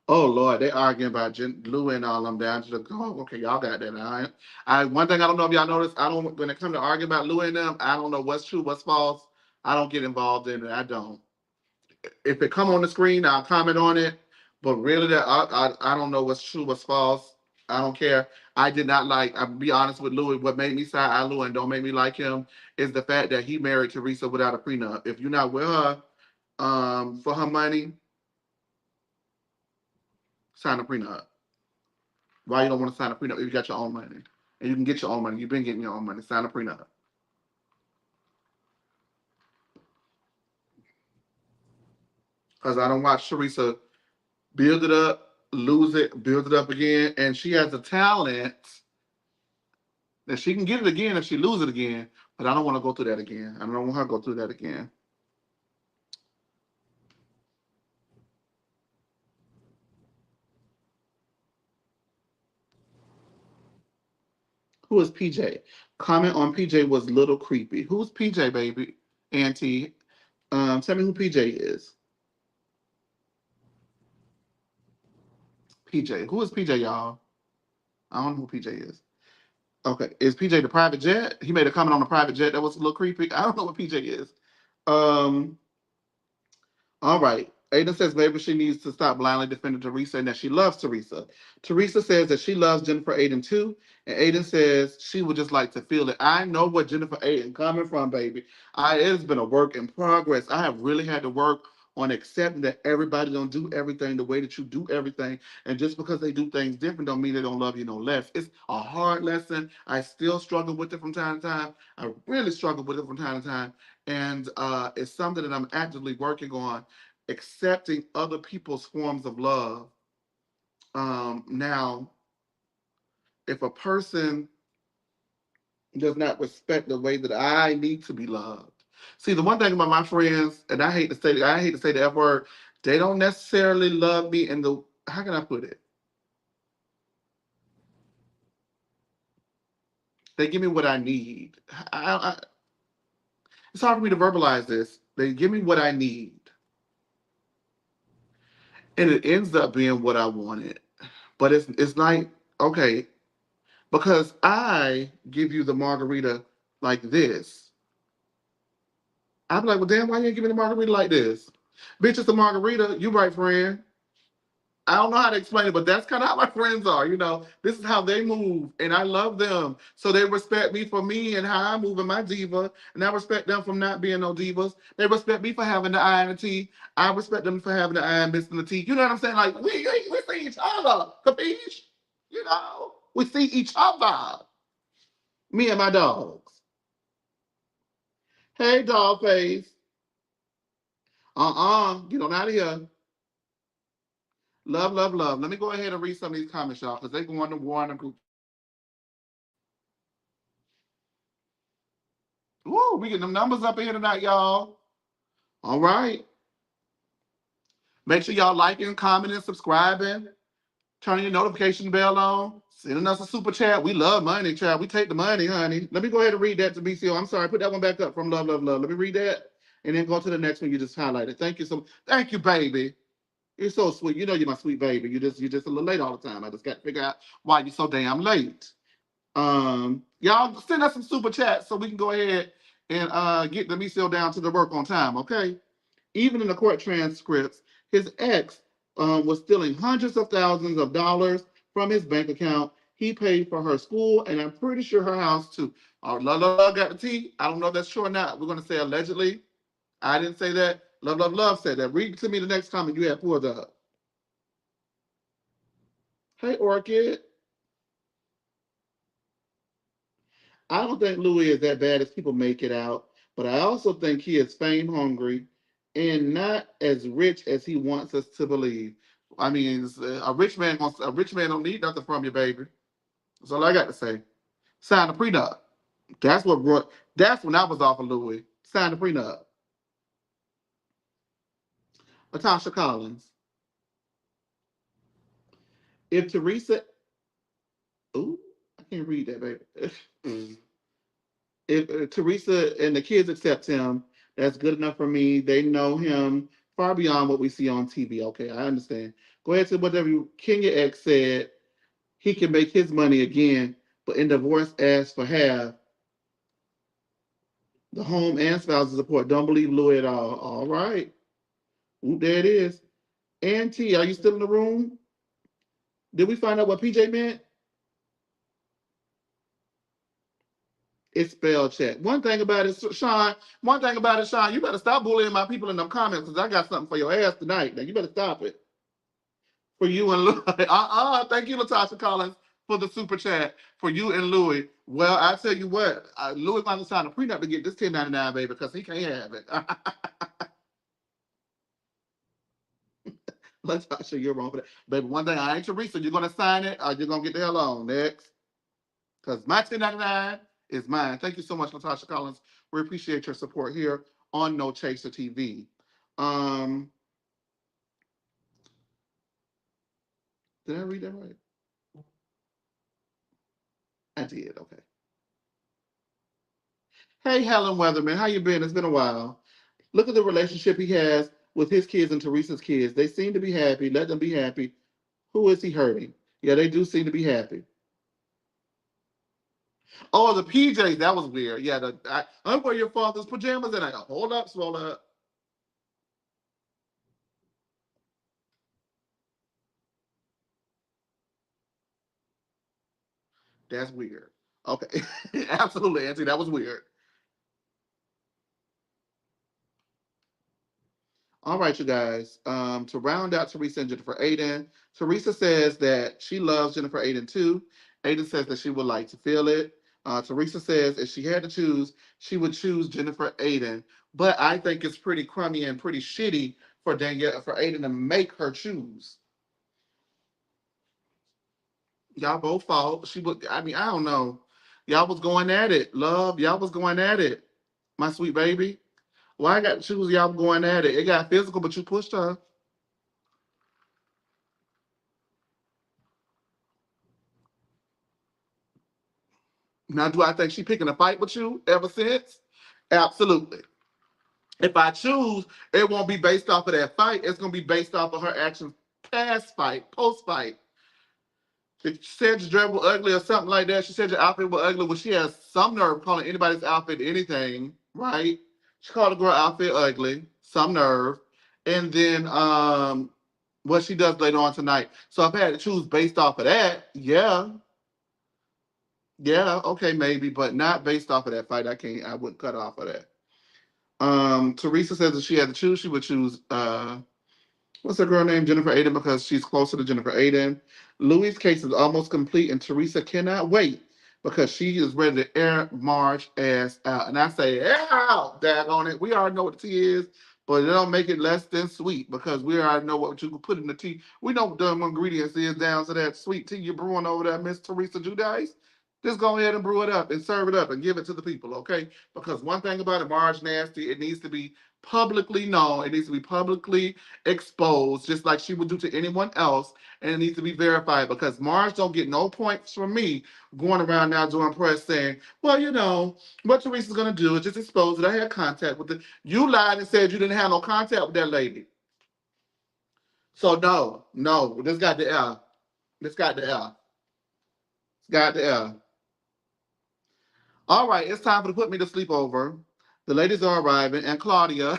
Oh Lord, they arguing about Louie and all them down to the okay, y'all got that. I one thing I don't know if y'all noticed, I don't when it comes to arguing about Louie and them, I don't know what's true, what's false. I don't get involved in it. I don't. If it come on the screen, I'll comment on it. But really, that I don't know what's true, what's false. I don't care. I did not like. I'll be honest with Louie. What made me side eye Louie and don't make me like him is the fact that he married Teresa without a prenup. If you're not with her, for her money, sign a prenup. Why you don't want to sign a prenup if you got your own money and you can get your own money? You've been getting your own money. Sign a prenup. Because I don't watch Teresa build it up, lose it, build it up again, and she has a talent that she can get it again if she lose it again. But I don't want to go through that again. I don't want her to go through that again. Who is PJ? Comment on PJ was little creepy. Who's PJ, baby? Auntie. Tell me who PJ is. PJ. Who is PJ, y'all? I don't know who PJ is. Okay. Is PJ the private jet? He made a comment on the private jet that was a little creepy. I don't know what PJ is. Um, all right. Aiden says maybe she needs to stop blindly defending Teresa and that she loves Teresa. Teresa says that she loves Jennifer Aiden too. And Aiden says she would just like to feel it. I know what Jennifer Aiden coming from, baby. It has been a work in progress. I have really had to work on accepting that everybody don't do everything the way that you do everything. And just because they do things different don't mean they don't love you no less. It's a hard lesson. I still struggle with it from time to time. I really struggle with it from time to time. And it's something that I'm actively working on, accepting other people's forms of love. Now, if a person does not respect the way that I need to be loved. See, the one thing about my friends, and I hate to say the F word, they don't necessarily love me in the, how can I put it? They give me what I need. It's hard for me to verbalize this. They give me what I need, and it ends up being what I wanted. But it's like, okay, because I give you the margarita like this, I'm like, well, damn, why you ain't give me the margarita like this? Bitch, it's a margarita. You right, friend. I don't know how to explain it, but that's kind of how my friends are. You know, this is how they move, and I love them. So they respect me for me and how I move in my diva, and I respect them for not being no divas. They respect me for having the I and the T. I respect them for having the I and missing the T. You know what I'm saying? Like we see each other, capiche? You know, we see each other. Me and my dogs. Hey, dog face. Get on out of here. Love, love, love. Let me go ahead and read some of these comments, y'all, because they go on to war in the group. Woo, we getting them numbers up in here tonight, y'all. All right. Make sure y'all liking, commenting, subscribing, turning your notification bell on, sending us a super chat. We love money, child. We take the money, honey. Let me go ahead and read that to BCO. I'm sorry, put that one back up from Love, Love, Love. Let me read that and then go to the next one you just highlighted. Thank you so much. Thank you, baby. You're so sweet. You know you're my sweet baby. You're just a little late all the time. I just got to figure out why you're so damn late. Y'all send us some super chats so we can go ahead and get the Miso down to the work on time, okay? Even in the court transcripts, his ex was stealing hundreds of thousands of dollars from his bank account. He paid for her school, and I'm pretty sure her house too. Love, love, love got the tea. I don't know if that's true or not. We're gonna say allegedly. I didn't say that. Love, love, love said that. Read to me the next comment you had pulled up. Hey, Orchid. I don't think Louie is that bad as people make it out, but I also think he is fame hungry and not as rich as he wants us to believe. I mean, a rich man don't need nothing from you, baby. That's all I got to say. Sign the prenup. That's what brought. That's when I was off of Louie. Sign the prenup. Latasha Collins. If Teresa, ooh, I can't read that, baby. If Teresa and the kids accept him, that's good enough for me. They know him far beyond what we see on TV. Okay, I understand. Go ahead to whatever Kenya X said. He can make his money again, but in divorce, ask for half the home and spousal support. Don't believe Louis at all. All right. Ooh, there it is. Auntie, are you still in the room? Did we find out what PJ meant? It's spell check. One thing about it, Sean. One thing about it, Sean. You better stop bullying my people in them comments because I got something for your ass tonight. Now you better stop it. For you and Louis. Thank you, Latasha Collins, for the super chat. For you and Louis. Well, I tell you what, Louis might have signed a prenup to get this 1099, baby, because he can't have it. Latasha, you're wrong for that. Baby, one thing, I ain't Teresa. You're going to sign it or you're going to get the hell on. Next. Because my 1099 is mine. Thank you so much, Latasha Collins. We appreciate your support here on No Chaser TV. Um, did I read that right? I did. Okay. Hey, Helen Weatherman, how you been? It's been a while. Look at the relationship he has with his kids and Teresa's kids. They seem to be happy. Let them be happy. Who is he hurting? Yeah, they do seem to be happy. Oh, the PJs, that was weird. Yeah, I'm wearing your father's pajamas, and I hold up, swallow up. That's weird. Okay, absolutely, Auntie, that was weird. All right, you guys. To round out Teresa and Jennifer Aiden, Teresa says that she loves Jennifer Aiden too. Aiden says that she would like to feel it. Teresa says if she had to choose, she would choose Jennifer Aiden. But I think it's pretty crummy and pretty shitty for Danielle for Aiden to make her choose. Y'all both fault. She would. I mean, I don't know. Y'all was going at it. Love, y'all was going at it. My sweet baby. Why I got to choose y'all going at it? It got physical, but you pushed her. Now, do I think she picking a fight with you ever since? Absolutely. If I choose, it won't be based off of that fight. It's gonna be based off of her actions past fight, post fight. If she said your dress was ugly or something like that, she said your outfit was ugly. Well, she has some nerve calling anybody's outfit anything, right? She called a girl outfit ugly, some nerve. And then what she does later on tonight. So if I had to choose based off of that, yeah. Yeah, okay, maybe, but not based off of that fight. I wouldn't cut off of that. Teresa says if she had to choose, she would choose what's her girl name? Jennifer Aydin, because she's closer to Jennifer Aydin. Louie's case is almost complete, and Teresa cannot wait because she is ready to air Marge ass out. And I say, air out, dag on it. We already know what the tea is, but it don't make it less than sweet because we already know what you can put in the tea. We know what the ingredients is down to that sweet tea you're brewing over there, Miss Teresa Giudice. Just go ahead and brew it up and serve it up and give it to the people, okay? Because one thing about it, Marge nasty, it needs to be publicly known. It needs to be publicly exposed, just like she would do to anyone else, and it needs to be verified because Marge don't get no points from me going around now doing press saying, well, you know, what Teresa's gonna do is just expose that I had contact with it. You lied and said you didn't have no contact with that lady. So no, no, this got the L. This got the L. It's got the L. All right, it's time for to put me to sleep over. The ladies are arriving, and Claudia.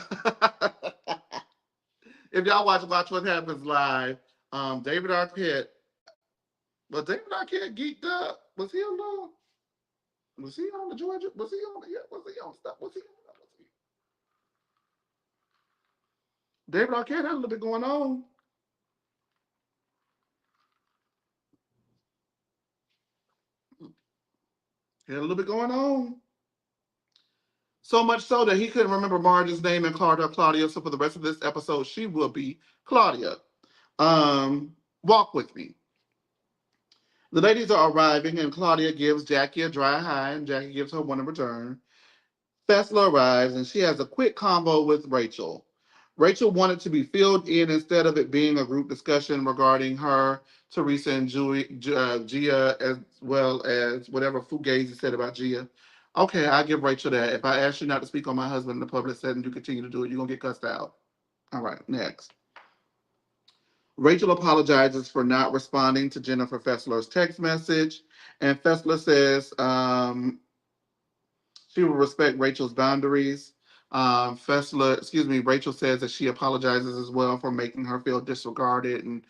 If y'all watch what happens live, David Arquette. But David Arquette geeked up. Was he alone? Was he on the Georgia? Was he on? Yeah, was he on stuff? Was he on? Was he? David Arquette had a little bit going on. He had a little bit going on. So much so that he couldn't remember Marge's name and called her Claudia. So for the rest of this episode, she will be Claudia. Walk with me. The ladies are arriving, and Claudia gives Jackie a dry high, and Jackie gives her one in return. Fessler arrives, and she has a quick convo with Rachel. Rachel wanted to be filled in instead of it being a group discussion regarding her, Teresa, and Gia, as well as whatever Fugazi said about Gia. Okay, I give Rachel that. If I ask you not to speak on my husband in a public setting, you continue to do it, you're going to get cussed out. All right, next. Rachel apologizes for not responding to Jennifer Fessler's text message, and Fessler says she will respect Rachel's boundaries. Rachel says that she apologizes as well for making her feel disregarded and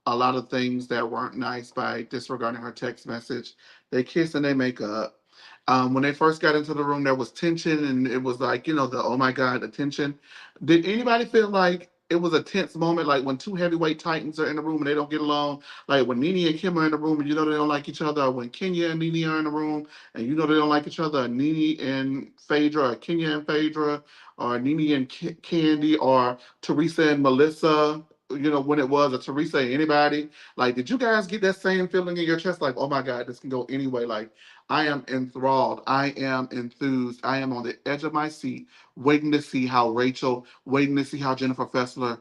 a lot of things that weren't nice by disregarding her text message. They kiss and they make up. When they first got into the room, there was tension, and it was like, the oh my God, the tension. Did anybody feel like it was a tense moment, like when two heavyweight titans are in the room and they don't get along? Like when Nene and Kim are in the room and they don't like each other, or when Kenya and Nene are in the room and they don't like each other, or Nene and Phaedra, or Kenya and Phaedra, or Nene and Candy, or Teresa and Melissa, when it was, or Teresa and anybody. Like, did you guys get that same feeling in your chest? Like, oh my God, this can go anyway. Like, I am enthralled. I am enthused. I am on the edge of my seat, waiting to see how Rachel, waiting to see how Jennifer Fessler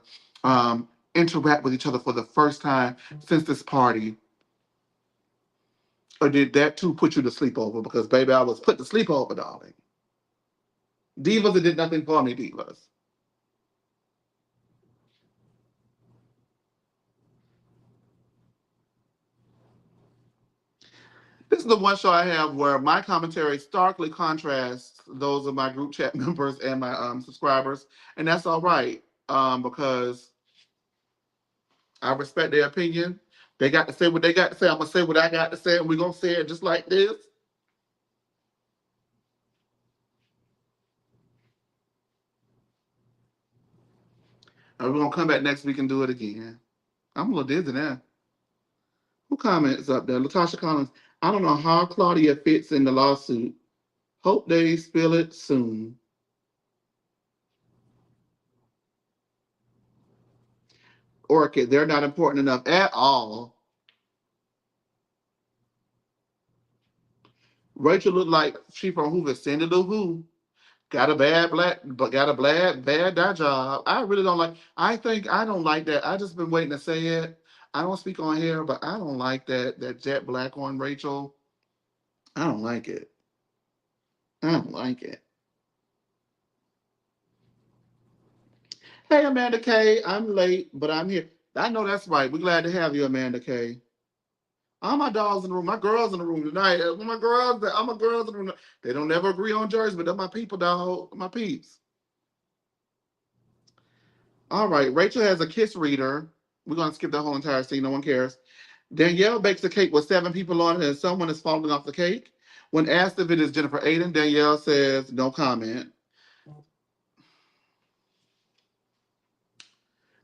interact with each other for the first time since this party. Or did that too put you to sleep over? Because, baby, I was put to sleep over, darling. Divas, it did nothing for me, divas. This is the one show I have where my commentary starkly contrasts those of my group chat members and my subscribers, and that's all right because I respect their opinion. They got to say what they got to say. I'm gonna say what I got to say, and we're gonna say it just like this. And we're gonna come back next week and do it again. I'm a little dizzy now. Who comments up there? Latasha Collins. I don't know how Claudia fits in the lawsuit. Hope they spill it soon. Orchid, they're not important enough at all. Rachel looked like she from Hoover, Cindy Lou Who. Got a bad black, but got a bad dye job. I really don't like. I think I don't like that. I just been waiting to say it. I don't speak on here, but I don't like that jet black on Rachel. I don't like it. I don't like it. Hey, Amanda K. I'm late, but I'm here. I know that's right. We're glad to have you, Amanda K. All my dogs in the room. My girls in the room tonight. My girls, all my girls in the room. They don't never agree on jerseys, but they're my people, dog. My peeps. All right. Rachel has a kiss reader. We're gonna skip that whole entire scene. No one cares. Danielle bakes a cake with 7 people on it, and someone is falling off the cake. When asked if it is Jennifer Aydin, Danielle says no comment.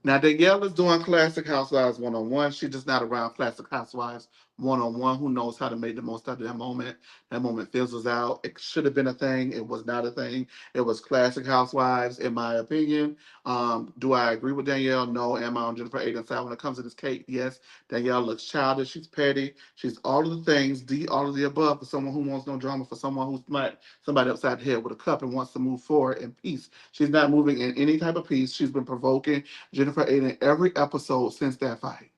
Now Danielle is doing Classic Housewives 101. She's just not around Classic Housewives 101. Who knows how to make the most out of that moment? That moment fizzles out. It should have been a thing. It was not a thing. It was Classic Housewives, in my opinion. Do I agree with Danielle? No. Am I on Jennifer Aydin's side when it comes to this cake? Yes. Danielle looks childish. She's petty. She's all of the things, all of the above for someone who wants no drama, for someone who's smacked somebody upside the head with a cup and wants to move forward in peace. She's not moving in any type of peace. She's been provoking Jennifer Aydin every episode since that fight.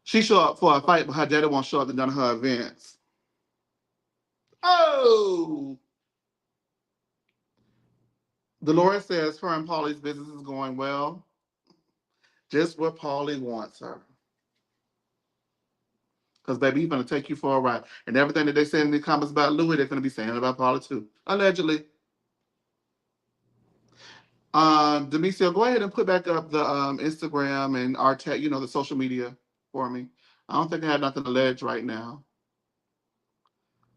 She show up for a fight, but her daddy won't show up to none of her events. Oh! Dolores says her and Paulie's business is going well. Just what Paulie wants her. Because, baby, he's going to take you for a ride. And everything that they say in the comments about Louie, they're going to be saying about Paulie, too. Allegedly. Demetria, go ahead and put back up the Instagram and our tag, the social media for me. I don't think I have nothing alleged right now.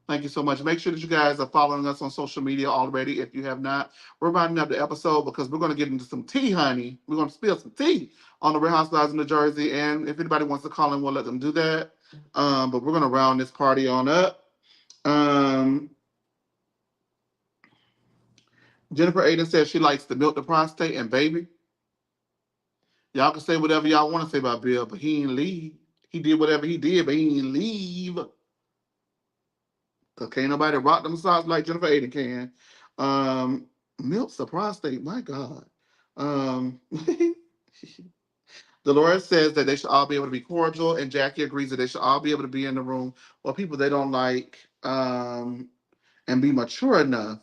Thank you so much. Make sure that you guys are following us on social media already. If you have not, we're rounding up the episode because we're going to get into some tea, honey. We're going to spill some tea on the Real Housewives of New Jersey. And if anybody wants to call in, we'll let them do that. But we're going to round this party on up. Um, Jennifer Aydin says she likes to milk the prostate and baby. Y'all can say whatever y'all want to say about Bill, but he ain't leave. He did whatever he did, but he ain't leave. Cause can't nobody rock them socks like Jennifer Aydin can. Milks the prostate, my God. Um, Dolores says that they should all be able to be cordial, and Jackie agrees that they should all be able to be in the room or people they don't like, and be mature enough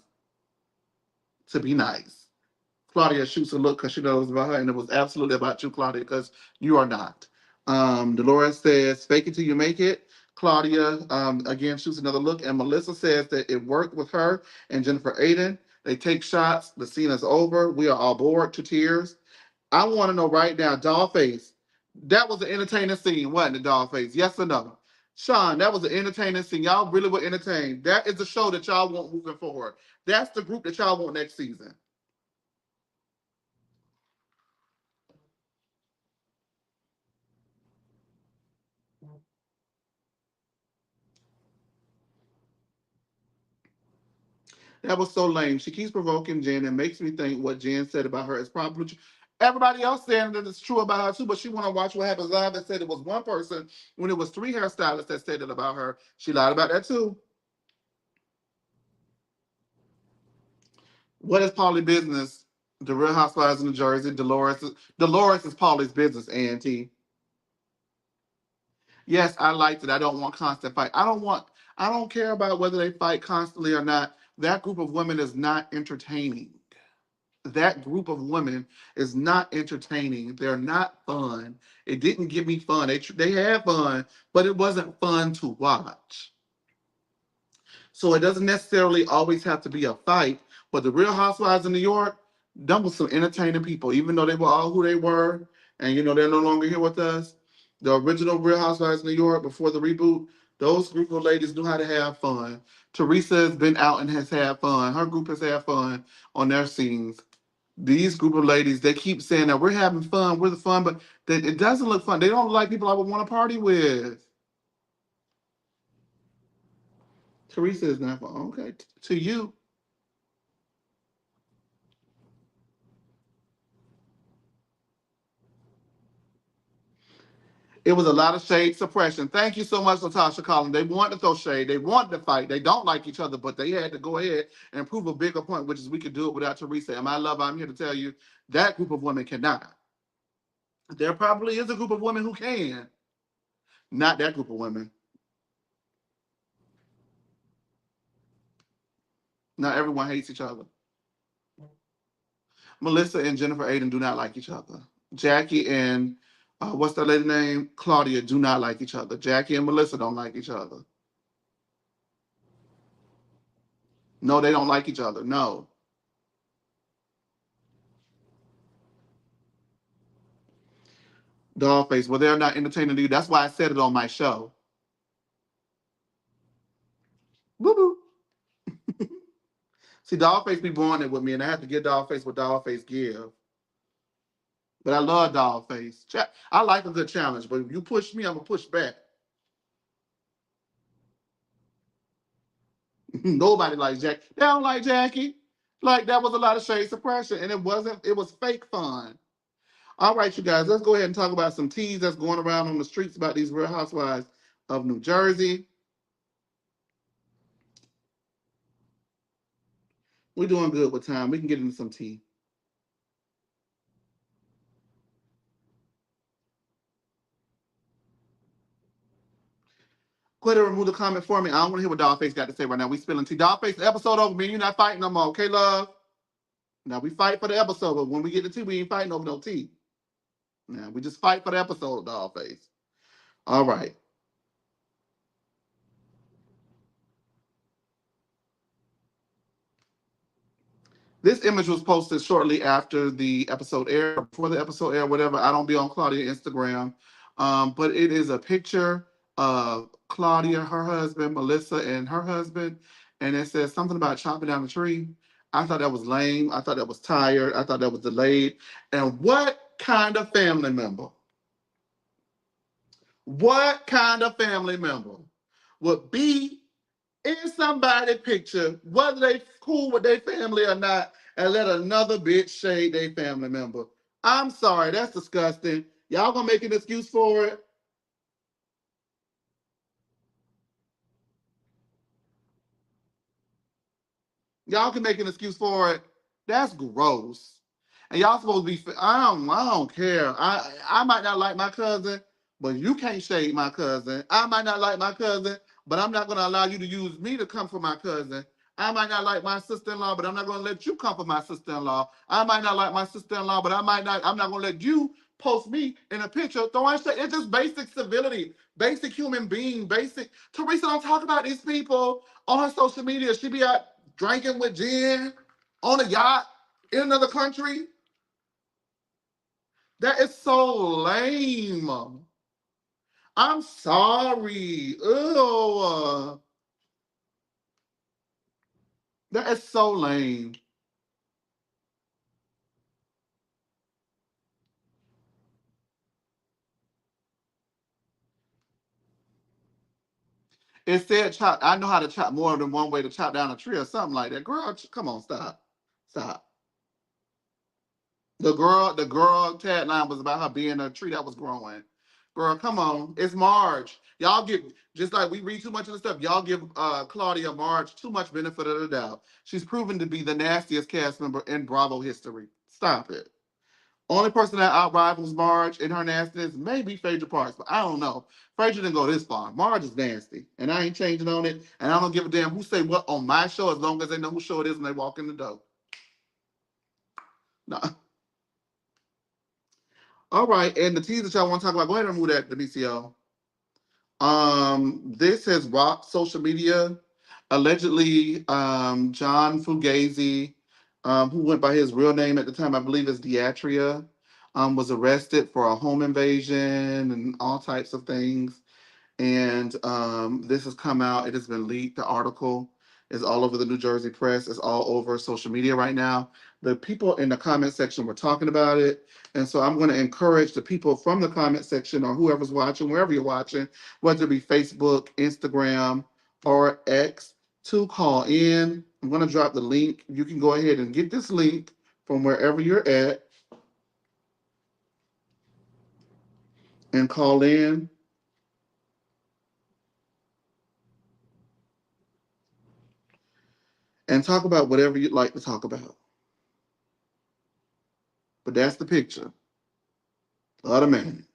to be nice. Claudia shoots a look because she knows about her, and it was absolutely about you, Claudia, because you are not. Dolores says, fake it till you make it. Claudia, again, shoots another look, and Melissa says that it worked with her and Jennifer Aydin. They take shots. The scene is over. We are all bored to tears. I want to know right now, Dollface, that was an entertaining scene, wasn't it, Dollface? Yes or no? Sean, that was an entertaining scene. Y'all really were entertained. That is the show that y'all want moving forward. That's the group that y'all want next season. That was so lame. She keeps provoking Jen and makes me think what Jen said about her is probably true. Everybody else saying that it's true about her too, but she want to watch what happens live that said it was one person when it was 3 hairstylists that said it about her. She lied about that too. What is Paulie's business? The Real Housewives of New Jersey. Dolores is Paulie's business, Auntie. Yes, I liked it. I don't want constant fight. I don't care about whether they fight constantly or not. That group of women is not entertaining. That group of women is not entertaining. They're not fun. It didn't give me fun. They had fun, but it wasn't fun to watch. So it doesn't necessarily always have to be a fight. But the Real Housewives of New York, them was some entertaining people, even though they were all who they were, and they're no longer here with us. The original Real Housewives of New York before the reboot, those group of ladies knew how to have fun. Teresa has been out and has had fun. Her group has had fun on their scenes. These group of ladies, they keep saying that we're having fun, we're the fun, but it doesn't look fun. They don't look like people I would want to party with. Teresa is not fun. Okay, to you. It was a lot of shade suppression. Thank you so much, Latasha Collins. They wanted to throw shade. They wanted to fight. They don't like each other, but they had to go ahead and prove a bigger point, which is we could do it without Teresa. And my love, I'm here to tell you that group of women cannot. There probably is a group of women who can. Not that group of women. Not everyone hates each other. Melissa and Jennifer Aydin do not like each other. Jackie and what's that lady name? Claudia do not like each other. Jackie and Melissa don't like each other. No, they don't like each other. No. Dollface, well, they're not entertaining you. That's why I said it on my show. Boo boo. See, Dollface be blowing it with me, and I have to give Dollface what Dollface give. But I love Dollface. I like a good challenge, but if you push me, I'm gonna push back. Nobody likes Jackie. They don't like Jackie. Like that was a lot of shade suppression, and it wasn't. It was fake fun. All right, you guys, let's go ahead and talk about some teas that's going around on the streets about these Real Housewives of New Jersey. We're doing good with time. We can get into some tea. Go ahead and remove the comment for me. I don't want to hear what Dollface got to say right now. We spilling tea. Dollface, the episode over. Me and you not fighting no more. Okay, love? Now, we fight for the episode, but when we get to tea, we ain't fighting over no tea. Now, we just fight for the episode, Dollface. All right. This image was posted shortly after the episode aired, before the episode aired, whatever. I don't be on Claudia's Instagram, but it is a picture of Claudia, her husband, Melissa, and her husband, and it says something about chopping down the tree. I thought that was lame. I thought that was tired. I thought that was delayed. And what kind of family member? What kind of family member would be in somebody's picture, whether they cool with their family or not, and let another bitch shade their family member? I'm sorry, that's disgusting. Y'all gonna make an excuse for it? Y'all can make an excuse for it. That's gross. And y'all supposed to be. I don't care. I might not like my cousin, but you can't shade my cousin. I might not like my cousin, but I'm not gonna allow you to use me to come for my cousin. I might not like my sister-in-law, but I'm not gonna let you come for my sister-in-law. I might not like my sister-in-law, but I'm not gonna let you post me in a picture throwing shade. It's just basic civility, basic human being, basic. Teresa don't talk about these people on her social media. She be out drinking with Jen on a yacht in another country. That is so lame. I'm sorry. Ew. That is so lame. It said chop. I know how to chop more than one way to chop down a tree or something like that. Girl, come on, stop. Stop. The girl tagline was about her being a tree that was growing. Girl, come on. It's Marge. Y'all give, just like we read too much of the stuff, y'all give Claudia Marge too much benefit of the doubt. She's proven to be the nastiest cast member in Bravo history. Stop it. Only person that outrivals Marge in her nastiness may be Phaedra Parks, but I don't know. Phaedra didn't go this far. Marge is nasty, and I ain't changing on it. And I don't give a damn who say what on my show as long as they know whose show it is when they walk in the door. No. All right, and the teas that y'all want to talk about, go ahead and remove that, the BCO. This has rocked social media. Allegedly, John Fugazi, who went by his real name at the time, I believe is Diatria, was arrested for a home invasion and all types of things. And this has come out. It has been leaked. The article is all over the New Jersey press. It's all over social media right now. The people in the comment section were talking about it. And so I'm going to encourage the people from the comment section or whoever's watching, wherever you're watching, whether it be Facebook, Instagram, or X, to call in. I'm going to drop the link. You can go ahead and get this link from wherever you're at. and call in and talk about whatever you'd like to talk about. But that's the picture of the man.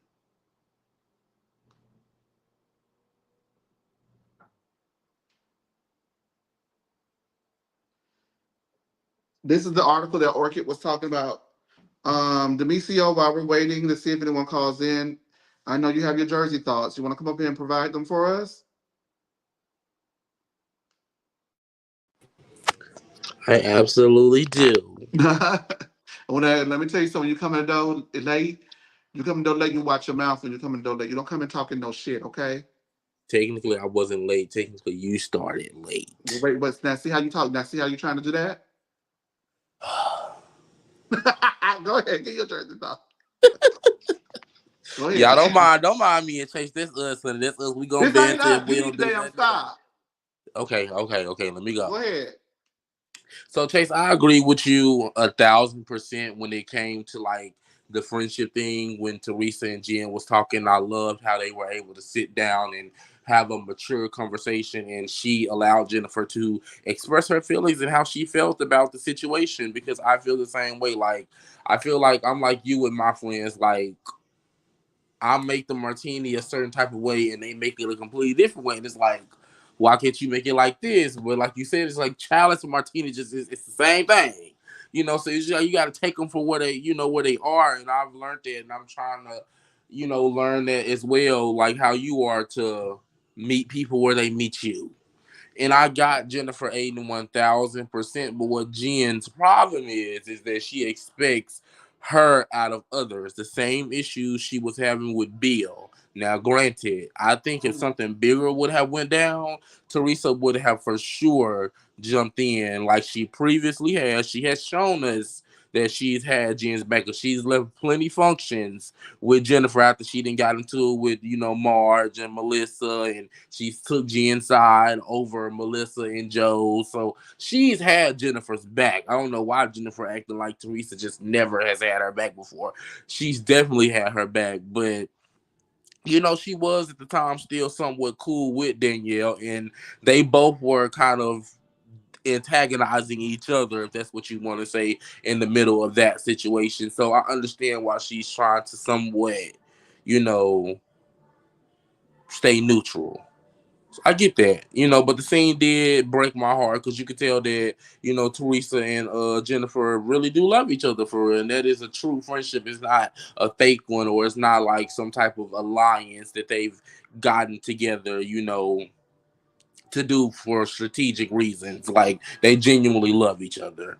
This is the article that Orchid was talking about. Demisio, while we're waiting to see if anyone calls in, I know you have your Jersey thoughts. You want to come up here and provide them for us? I absolutely do. Let me tell you something. You come in the door late. You come in the door late. You watch your mouth when you come in the door late. You don't come in talking no shit, okay? Technically, I wasn't late. Technically, you started late. Wait, but now see how you talk. Now see how you trying to do that? Go ahead, get your Jersey thought. Go ahead. Y'all don't mind me and Chase. This us and this us. We gonna This be ain't until us. we You need don't to do damn nothing else. stop. Okay. Let me Go go. ahead. So Chase, I agree with you 1,000% when it came to like the friendship thing. When Teresa and Jen was talking, I loved how they were able to sit down and have a mature conversation, and she allowed Jennifer to express her feelings and how she felt about the situation. Because I feel the same way. Like I feel like I'm like you and my friends. Like I make the martini a certain type of way and they make it a completely different way. And it's like, why can't you make it like this? But like you said, it's like chalice and martini just it's the same thing. So it's just, you got to take them for where where they are. And I've learned that, and I'm trying to, learn that as well, like how you are to meet people where they meet you. And I got Jennifer Aydin 1,000%. But what Jen's problem is that she expects her out of others. The same issues she was having with Bill. Now, granted, I think if something bigger would have went down, Teresa would have for sure jumped in like she previously has. She has shown us that she's had Jen's back. She's left plenty functions with Jennifer after she didn't got into it with Marge and Melissa, and she took Jen's side over Melissa and Joe. So she's had Jennifer's back. I don't know why Jennifer acting like Teresa just never has had her back before. She's definitely had her back, but she was at the time still somewhat cool with Danielle, and they both were kind of antagonizing each other, if that's what you want to say, in the middle of that situation. So I understand why she's trying to somewhat, you know, stay neutral. I get that, but the scene did break my heart because you could tell that, Teresa and Jennifer really do love each other for real. And that is a true friendship. It's not a fake one, or it's not like some type of alliance that they've gotten together, to do for strategic reasons. Like they genuinely love each other.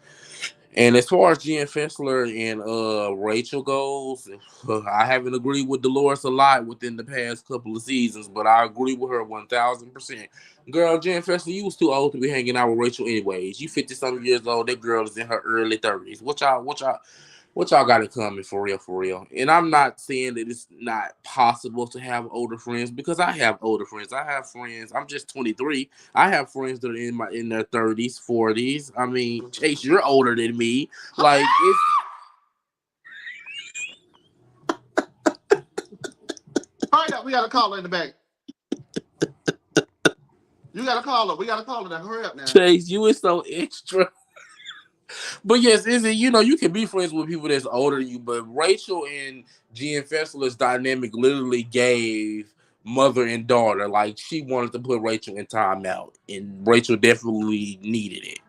And as far as Jen Fessler and Rachel goes, I haven't agreed with Dolores a lot within the past couple of seasons, but I agree with her 1,000%. Girl, Jen Fessler, you was too old to be hanging out with Rachel anyways. You 50 something years old. That girl is in her early 30s. What y'all got it coming for real, for real? And I'm not saying that it's not possible to have older friends, because I have older friends. I have friends. I'm just 23. I have friends that are in their 30s, 40s. I mean, Chase, you're older than me. Like it's Hurry up. We got a caller in the back. You got a caller. We got a caller now. Hurry up now. Chase, you is so extra. But yes, is it you can be friends with people that's older than you, but Rachel and Jen Fessler's dynamic literally gave mother and daughter. Like she wanted to put Rachel in timeout, and Rachel definitely needed it,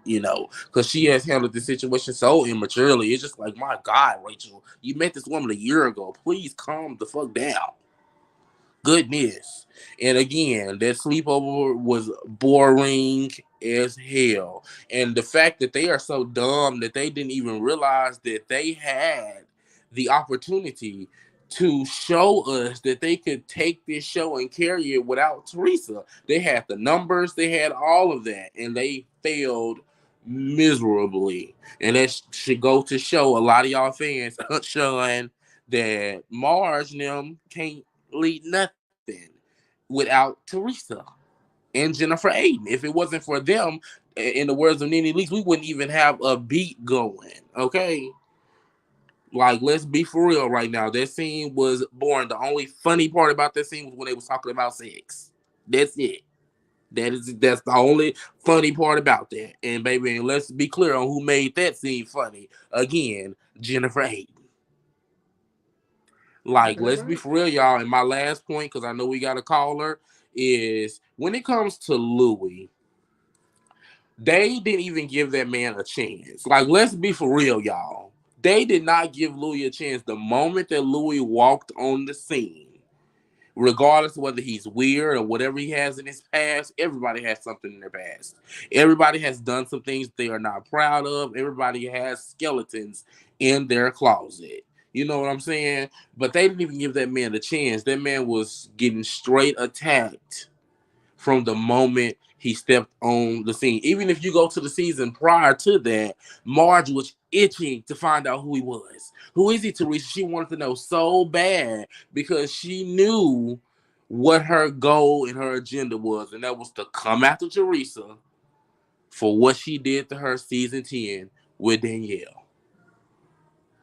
because she has handled the situation so immaturely. It's just like, my God, Rachel, you met this woman a year ago. Please calm the fuck down. Goodness. And again, that sleepover was boring as hell. And the fact that they are so dumb that they didn't even realize that they had the opportunity to show us that they could take this show and carry it without Teresa. They had the numbers, they had all of that, and they failed miserably. And that should go to show a lot of y'all fans, Sean, that Marge and them can't lead nothing without Teresa and Jennifer Aydin. If it wasn't for them, in the words of Nene Leakes, we wouldn't even have a beat going. Okay. Like, let's be for real right now. That scene was boring. The only funny part about that scene was when they was talking about sex. That's it. That's the only funny part about that. And baby, and let's be clear on who made that scene funny. Again, Jennifer Aydin. Like, Okay, let's be right. for real, y'all. And my last point, because I know we got a caller, is when it comes to Louie, they didn't even give that man a chance. Like, let's be for real, y'all. They did not give Louie a chance. The moment that Louie walked on the scene, regardless of whether he's weird or whatever he has in his past, everybody has something in their past. Everybody has done some things they are not proud of. Everybody has skeletons in their closet. You know what I'm saying? But they didn't even give that man a chance. That man was getting straight attacked from the moment he stepped on the scene. Even if you go to the season prior to that, Marge was itching to find out who he was. Who is he, Teresa? She wanted to know so bad because she knew what her goal and her agenda was, and that was to come after Teresa for what she did to her season 10 with Danielle.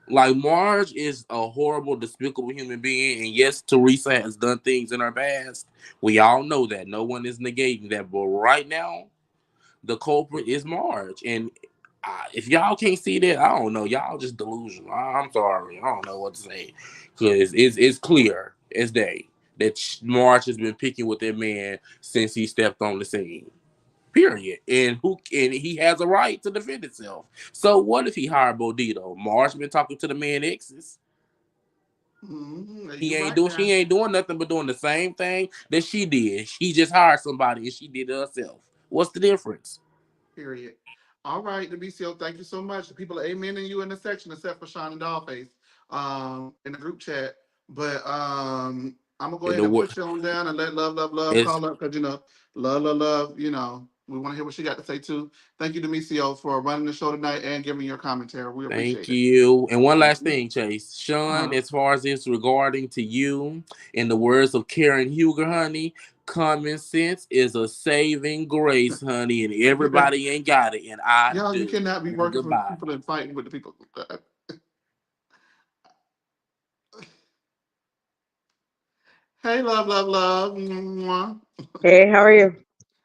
Like, Marge is a horrible, despicable human being, and yes, Teresa has done things in her past. We all know that. No one is negating that. But right now, the culprit is Marge, and if y'all can't see that, I don't know. Y'all just delusional. I'm sorry. I don't know what to say because it's clear as day that Marge has been picking with that man since he stepped on the scene. Period. And he has a right to defend himself. So what if he hired Bodito? Marsh been talking to the man exes. You right He now. ain't doing nothing but doing the same thing that she did. She just hired somebody and she did it herself. What's the difference? Period. All right, Demisio, thank you so much. The people are amening you in the section, except for Sean and Dollface, in the group chat. But I'm gonna go In ahead the and word push you on down and let love it's call up because love. We want to hear what she got to say too. Thank you, Demisio, for running the show tonight and giving your commentary. We thank appreciate it. you. And one last Mhm. thing, Chase. Sean, Uh-huh. as far as it's regarding to you, in the words of Karen Huger, honey, common sense is a saving grace, honey, and everybody ain't got it, and I Y'all, you do. cannot be And working for goodbye. people and fighting with the people. Hey, love. Mwah. Hey, how are you?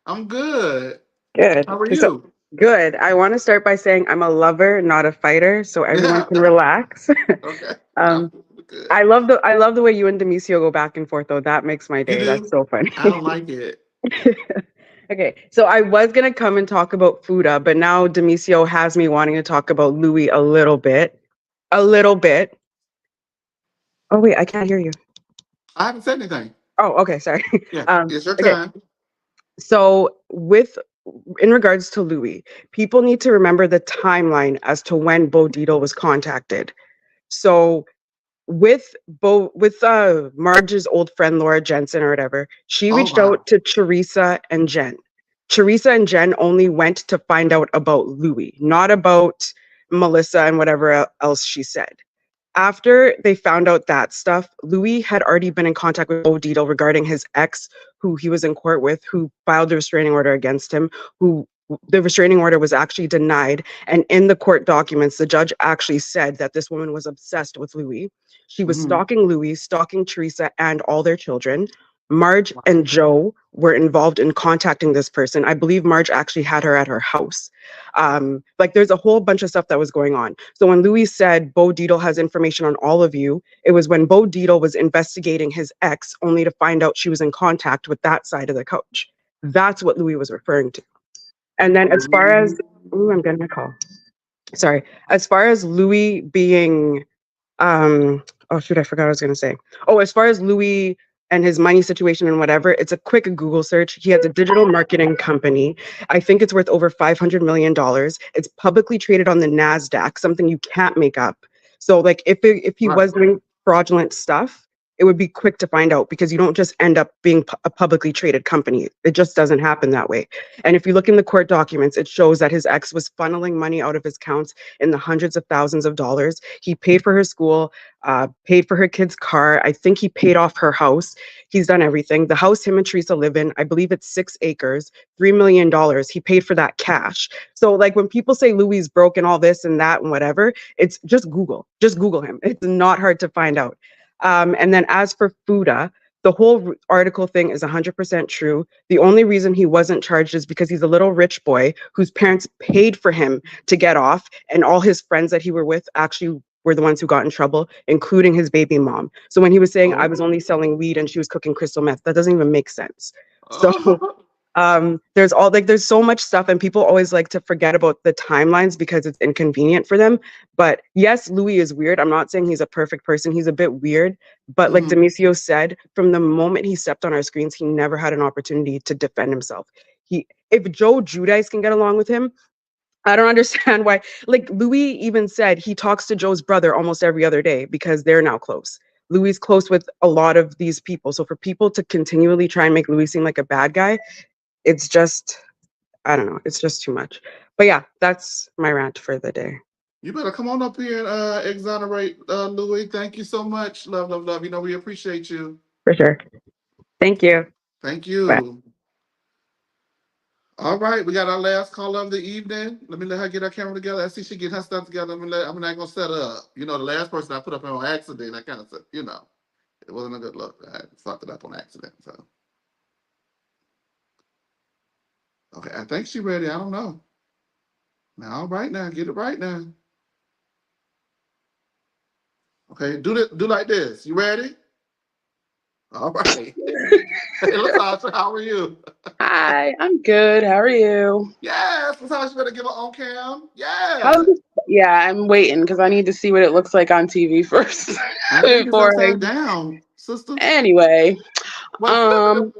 I'm good. Good. How are So you? good. I want to start by saying I'm a lover, not a fighter, so everyone Yeah. can relax. Okay. I'm um, good. I love the way you and Demisio go back and forth though. That makes my You day. That's do? so funny. I don't like it. Okay, so I was gonna come and talk about Fuda, but now Demisio has me wanting to talk about Louis a little bit. A little bit. Oh wait, I can't hear you. I haven't said anything. Oh, okay, sorry. Yeah, it's your Okay, time. so with in regards to Louis, people need to remember the timeline as to when Bo Dietl was contacted. So with Marge's old friend Laura Jensen or whatever, she Oh reached wow. out to Teresa and Jen. Teresa and Jen only went to find out about Louis, not about Melissa and whatever else she said. After they found out that stuff, Louis had already been in contact with Bo Dietl regarding his ex, who he was in court with, who filed the restraining order against him, who the restraining order was actually denied. And in the court documents, the judge actually said that this woman was obsessed with Louis. She was Hmm. stalking Louis, stalking Teresa and all their children. Marge Wow. and Joe were involved in contacting this person. I believe Marge actually had her at her house. Like there's a whole bunch of stuff that was going on. So when Louis said Bo Dietl has information on all of you, it was when Bo Dietl was investigating his ex, only to find out she was in contact with that side of the couch. That's what Louis was referring to. And then as far as, ooh, I'm getting a call. Sorry. As far as Louis being um, oh shoot, I forgot what I was gonna say. Oh, as far as Louis and his money situation and whatever, it's a quick Google search. He has a digital marketing company. I think it's worth over $500 million. It's publicly traded on the NASDAQ, something you can't make up. So like if he Right. was doing fraudulent stuff, it would be quick to find out because you don't just end up being a publicly traded company. It just doesn't happen that way. And if you look in the court documents, it shows that his ex was funneling money out of his accounts in the hundreds of thousands of dollars. He paid for her school, paid for her kid's car. I think he paid off her house. He's done everything. The house him and Teresa live in, I believe it's 6 acres, $3 million. He paid for that cash. So like when people say Louie's broke and all this and that and whatever, it's just Google him. It's not hard to find out. And then as for Fuda, the whole article thing is 100% true. The only reason he wasn't charged is because he's a little rich boy whose parents paid for him to get off, and all his friends that he were with actually were the ones who got in trouble, including his baby mom. So when he was saying I was only selling weed and she was cooking crystal meth, that doesn't even make sense. So there's so much stuff, and people always like to forget about the timelines because it's inconvenient for them. But yes, Louie is weird. I'm not saying he's a perfect person. He's a bit weird, but like Demisio said, from the moment he stepped on our screens, he never had an opportunity to defend himself. If Joe Giudice can get along with him, I don't understand why. Like Louie even said he talks to Joe's brother almost every other day because they're now close. Louie's close with a lot of these people. So for people to continually try and make Louie seem like a bad guy, it's just, I don't know. It's just too much. But yeah, that's my rant for the day. You better come on up here and exonerate Louie. Thank you so much. Love, love, love. You know, we appreciate you. For sure. Thank you. Thank you. Bye. All right, we got our last call of the evening. Let me let her get her camera together. I see she get her stuff together. I'm not gonna set her up. You know, the last person I put up on accident, I kind of said, you know, it wasn't a good look. I fucked it up on accident. So, okay, I think she's ready. I don't know. Now, all right, now get it right now. Okay, do like this. You ready? All right. Hey, Latasha, how are you? Hi, I'm good. How are you? Yes, Latasha better give her on cam. Yeah, I'm waiting because I need to see what it looks like on TV first. I think it's upside down, sister. Anyway, Well,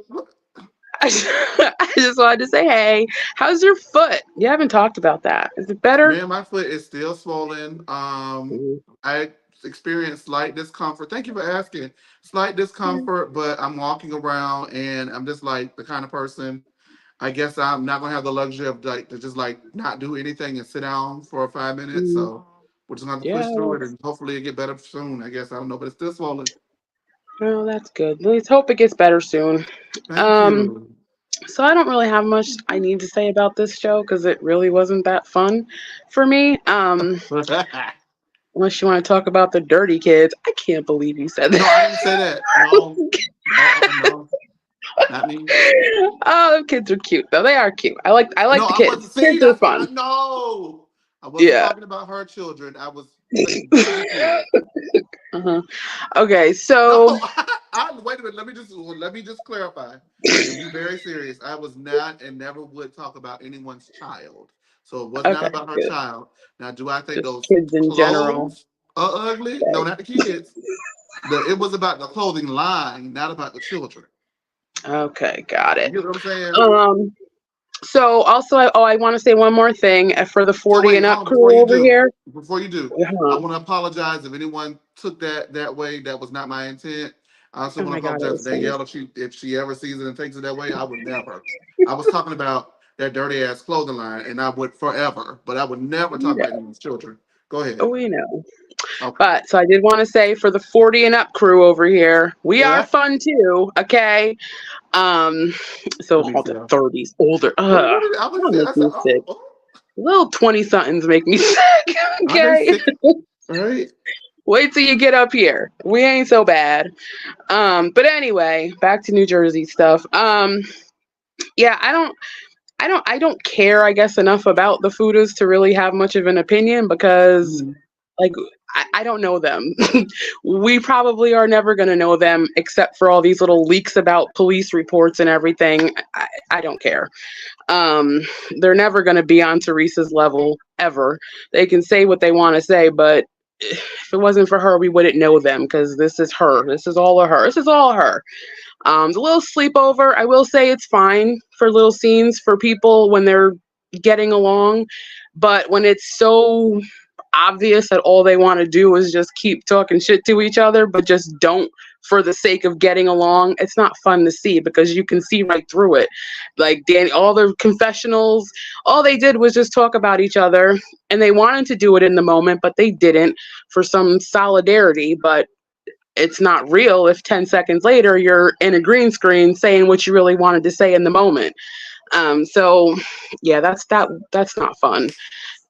I just wanted to say, hey, how's your foot? You haven't talked about that. Is it better? Man, my foot is still swollen. I experienced slight discomfort. Thank you for asking. Slight discomfort, but I'm walking around and I'm just like the kind of person. I guess I'm not gonna have the luxury of like to just like not do anything and sit down for 5 minutes. So we're just gonna push through it and hopefully it get better soon. I guess I don't know, but it's still swollen. Well, that's good. Let's hope it gets better soon. Thank you. So I don't really have much I need to say about this show because it really wasn't that fun for me. Unless you want to talk about the dirty kids. I can't believe you said that. No, I didn't say that. No. Not me. Oh, the kids are cute though. They are cute. I like the kids. Kids are fun. No, I wasn't talking about her children. I was. Okay, so wait a minute. Let me just clarify. And be very serious. I was not and never would talk about anyone's child. So it was not about her child. Now, do I think just those kids in general are ugly? Okay. No, not the kids. It was about the clothing line, not about the children. Okay, got it. You know what I'm saying? So also, I want to say one more thing for the 40 and up crew over here. Before you do, I want to apologize if anyone took that way. That was not my intent. I also want to apologize to Danielle if she ever sees it and takes it that way. I would never. I was talking about that dirty ass clothing line, and I would forever, but I would never talk about anyone's children. Go ahead. Oh, we know. Okay. But so I did want to say for the 40 and up crew over here, we are fun too. Okay. So all the 30s, older. Little 20 somethings make me sick. Okay. All right. Wait till you get up here. We ain't so bad. But anyway, back to New Jersey stuff. Yeah, I don't care, I guess, enough about the Fudas to really have much of an opinion because like I don't know them. We probably are never going to know them except for all these little leaks about police reports and everything. I don't care. They're never going to be on Teresa's level ever. They can say what they want to say, but if it wasn't for her, we wouldn't know them because this is her. This is all of her. This is all her. The little sleepover, I will say it's fine for little scenes for people when they're getting along. But when it's so obvious that all they want to do is just keep talking shit to each other, but just don't for the sake of getting along, it's not fun to see because you can see right through it. Like Danny, all the confessionals, all they did was just talk about each other, and they wanted to do it in the moment, but they didn't for some solidarity. But it's not real if 10 seconds later you're in a green screen saying what you really wanted to say in the moment. So yeah, that's not fun.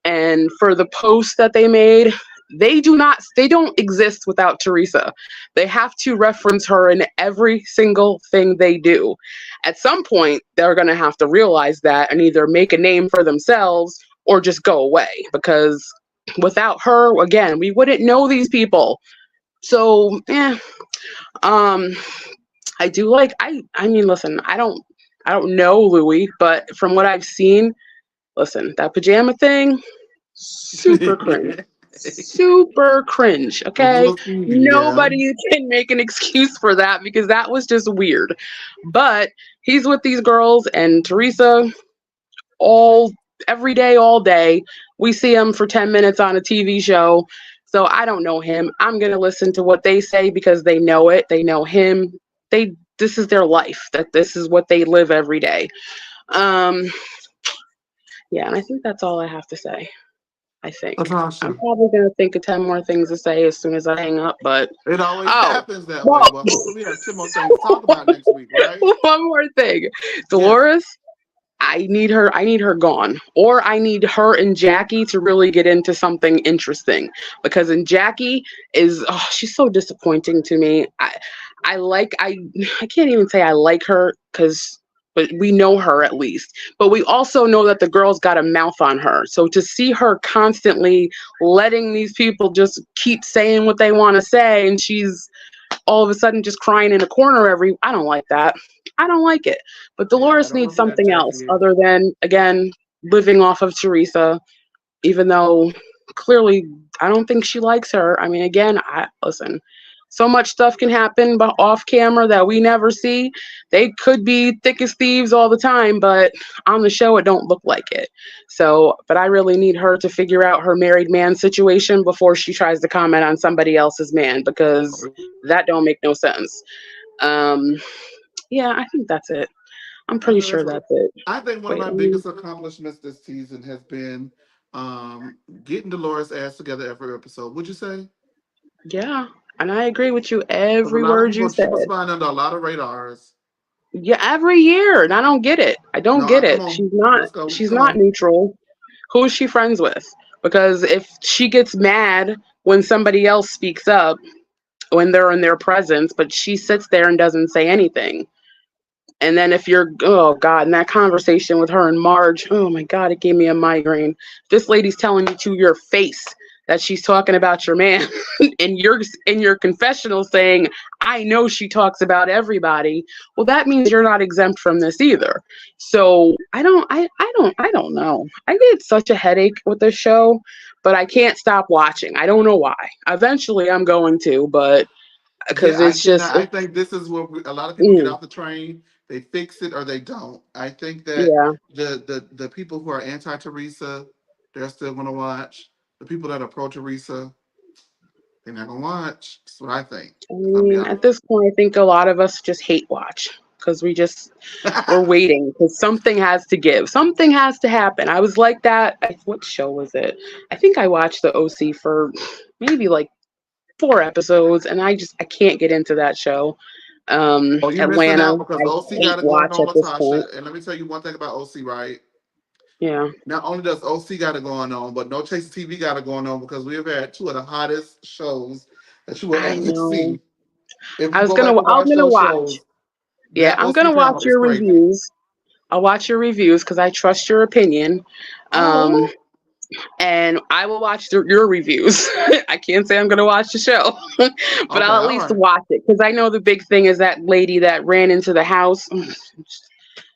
And for the posts that they made, they don't exist without Teresa. They have to reference her in every single thing they do. At some point they're going to have to realize that and either make a name for themselves or just go away, because without her, again, we wouldn't know these people. So um I do like, I mean, listen, I don't know Louie, but from what I've seen, listen, that pajama thing, super cringe. Super cringe, A okay? little skeevy, yeah. Nobody can make an excuse for that because that was just weird. But he's with these girls and Teresa all every day, all day. We see him for 10 minutes on a TV show. So I don't know him. I'm going to listen to what they say because they know it. They know him. This is their life. That this is what they live every day. Um yeah, and I think that's all I have to say. I think. I'm Natasha. probably going to think of 10 more things to say as soon as I hang up, but It always oh, happens that way. well, Well, hopefully we have 10 more things to talk about next week, right? one more thing. Yes. Dolores, I need her gone. Or I need her and Jackie to really get into something interesting, because in Jackie is, oh, she's so disappointing to me. I can't even say I like her cuz but we know her at least. But we also know that the girl's got a mouth on her. So to see her constantly letting these people just keep saying what they want to say, and she's all of a sudden just crying in a corner I don't like that. I don't like it. But Yeah, I Dolores don't needs remember that something else Jackie. other than, again, living off of Teresa, even though clearly I don't think she likes her. I mean, again, I listen. So much stuff can happen but off camera that we never see. They could be thick as thieves all the time, but on the show it don't look like it. So, but I really need her to figure out her married man situation before she tries to comment on somebody else's man, because that don't make no sense. Um, yeah, I think that's it. I'm I pretty know that's sure right. that's it. I think one of Wait, my let me. biggest accomplishments this season has been getting Dolores' ass together every episode. Would you say? Yeah, and I agree with you Because a every lot of word you people, she was said. flying under a lot of radars. Yeah, every year, and I don't get it. I don't No, get come it. on. She's not. Let's go. She's Come not on. neutral. Who is she friends with? Because if she gets mad when somebody else speaks up when they're in their presence, but she sits there and doesn't say anything. And then if you're, oh God, in that conversation with her and Marge, oh my God, it gave me a migraine. This lady's telling you to your face that she's talking about your man, and you're in your confessional saying, I know she talks about everybody. Well, that means you're not exempt from this either. So I don't know. I get such a headache with this show, but I can't stop watching. I don't know why. Eventually I'm going to, but because Yeah, I it's just, cannot. I think this is where a lot of people get mm, off the train. They fix it or they don't. I think that yeah. the people who are anti Teresa, they're still going to watch. The people that are pro Teresa, they're not going to watch. That's what I think. I I'll be mean, honest. at this point, I think a lot of us just hate watch because we're waiting because something has to give. Something has to happen. I was like that. What show was it? I think I watched the OC for maybe like 4 episodes, and I can't get into that show. Oh, you're missing Atlanta, out because I OC hate got it going watch on, at this point. Latasha. And let me tell you one thing about OC, right? Yeah, Not only does OC got it going on, but No Chase TV got it going on because we have had two of the hottest shows that you will I ever know. see. If you go back and I'm watch gonna those watch. shows, Yeah, that I'm OC gonna watch panel is your crazy. reviews. I'll watch your reviews because I trust your opinion. Um, Oh, and I will watch your reviews. I can't say I'm going to watch the show, but okay, I'll at all least right. watch it because I know the big thing is that lady that ran into the house.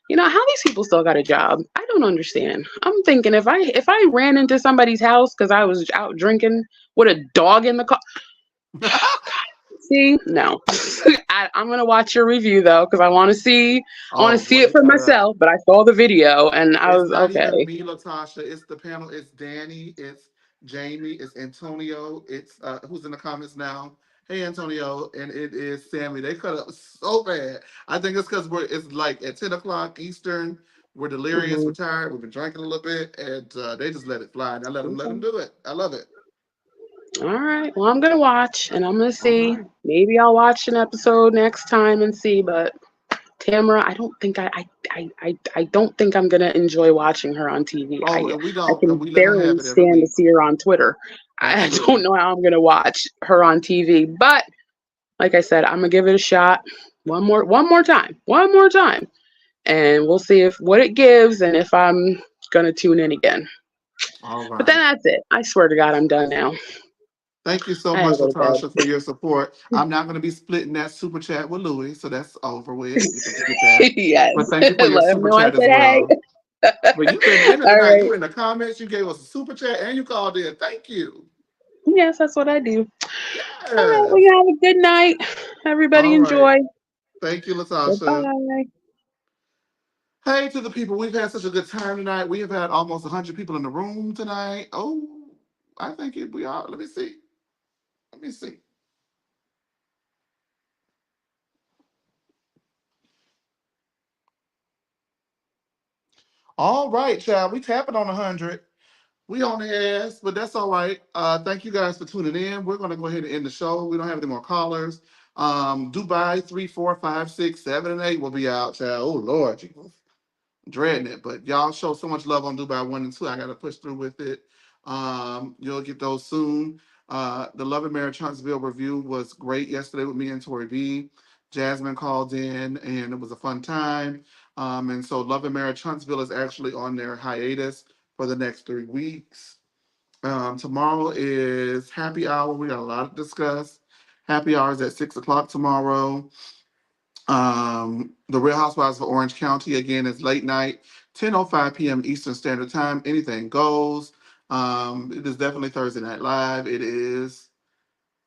You know how these people still got a job? I don't understand. I'm thinking if I ran into somebody's house because I was out drinking with a dog in the car. See, no, I'm gonna watch your review though because I want Oh to see boy, it they for cut up. myself. But I saw the video and I It's was not even okay. me, Latasha. It's the panel. It's Danny. It's Jamie. It's Antonio. It's who's in the comments now. Hey Antonio, and it is Sammy. They cut up so bad. I think it's because it's like at 10 o'clock Eastern. We're delirious, we're Hmm. tired, we've been drinking a little bit, and they just let it fly. And I let them Okay. do it. I love it. All right. Well, I'm gonna watch and I'm gonna All see. right. Maybe I'll watch an episode next time and see. But Tamara, I don't think I don't think I'm gonna enjoy watching her on TV. Oh, and I and can we let her barely have it every stand to week. see her on Twitter. I don't Absolutely. know how I'm gonna watch her on TV. But like I said, I'm gonna give it a shot. One more time, and we'll see if what it gives and if I'm gonna tune in again. All But then right. that's it. I swear to God, I'm done now. Thank you so I gotta much, go to Latasha, for bed. your support. I'm not going to be splitting that super chat with Louie, so that's over with. You can forget that. Yes. But thank you for your Let him super know I chat as said hey. well. But you've been in it All tonight. You right. were in the comments. You gave us a super chat, and you called in. Thank you. Yes, that's what I do. All right. Well, Yes. you have a good night. Everybody All right. enjoy. Thank you, Latasha. Goodbye. Hey to the people. We've had such a good time tonight. We have had almost 100 people in the room tonight. Oh, I think we are. Let me see. Let me see. All right, child. We tapping on 100. We on the ass, but that's all right. Thank you guys for tuning in. We're gonna go ahead and end the show. We don't have any more callers. Dubai 3, 4, 5, 6, 7, and 8 will be out, child. Oh Lord, Jesus. Dreading it. But y'all show so much love on Dubai 1 and 2. I gotta push through with it. You'll get those soon. The Love and Marriage Huntsville review was great yesterday with me and Tori B. Jasmine called in and it was a fun time. And so Love and Marriage Huntsville is actually on their hiatus for the next 3 weeks. Tomorrow is happy hour. We got a lot to discuss. Happy hour is at 6 o'clock tomorrow. The Real Housewives of Orange County again is late night, 10:05 p.m. Eastern Standard Time. Anything goes. It is definitely Thursday Night Live. It is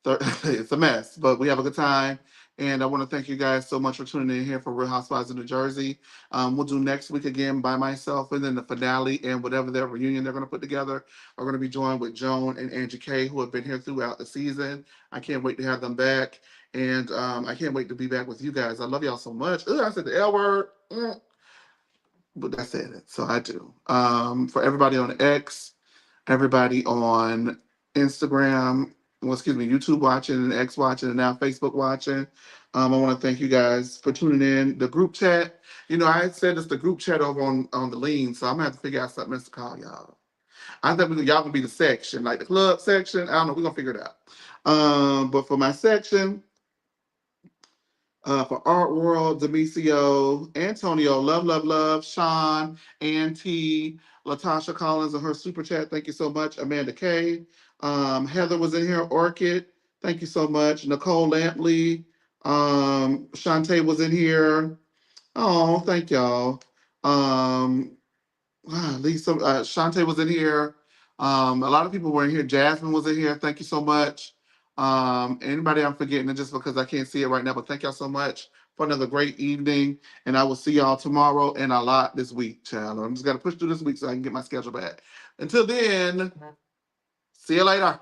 it's a mess, but we have a good time. And I want to thank you guys so much for tuning in here for Real Housewives of New Jersey. We'll do next week again by myself, and then the finale and whatever their reunion they're going to put together are going to be joined with Joan and Angie K, who have been here throughout the season. I can't wait to have them back, and I can't wait to be back with you guys. I love y'all so much. Ugh, I said the L word, but that's it. So I do. For everybody on X, everybody on Instagram, well, excuse me, YouTube watching and X watching and now Facebook watching. I want to thank you guys for tuning in. The group chat, I had said it's the group chat over on the lean, so I'm gonna have to figure out something else to call y'all. I think y'all gonna be the section, like the club section. I don't know. We're gonna figure it out. But for my section, for Art World, Demisio, Antonio, love, love, love, Sean, Auntie, Latasha Collins and her super chat. Thank you so much. Amanda K. Heather was in here. Orchid. Thank you so much. Nicole Lampley. Shantae was in here. Oh, thank y'all. Um, Lisa, Shantae was in here. A lot of people were in here. Jasmine was in here. Thank you so much. Anybody I'm forgetting, just because I can't see it right now, but thank y'all so much for another great evening. And I will see y'all tomorrow and a lot this week, child. I'm just gonna push through this week so I can get my schedule back. Until then, see you later.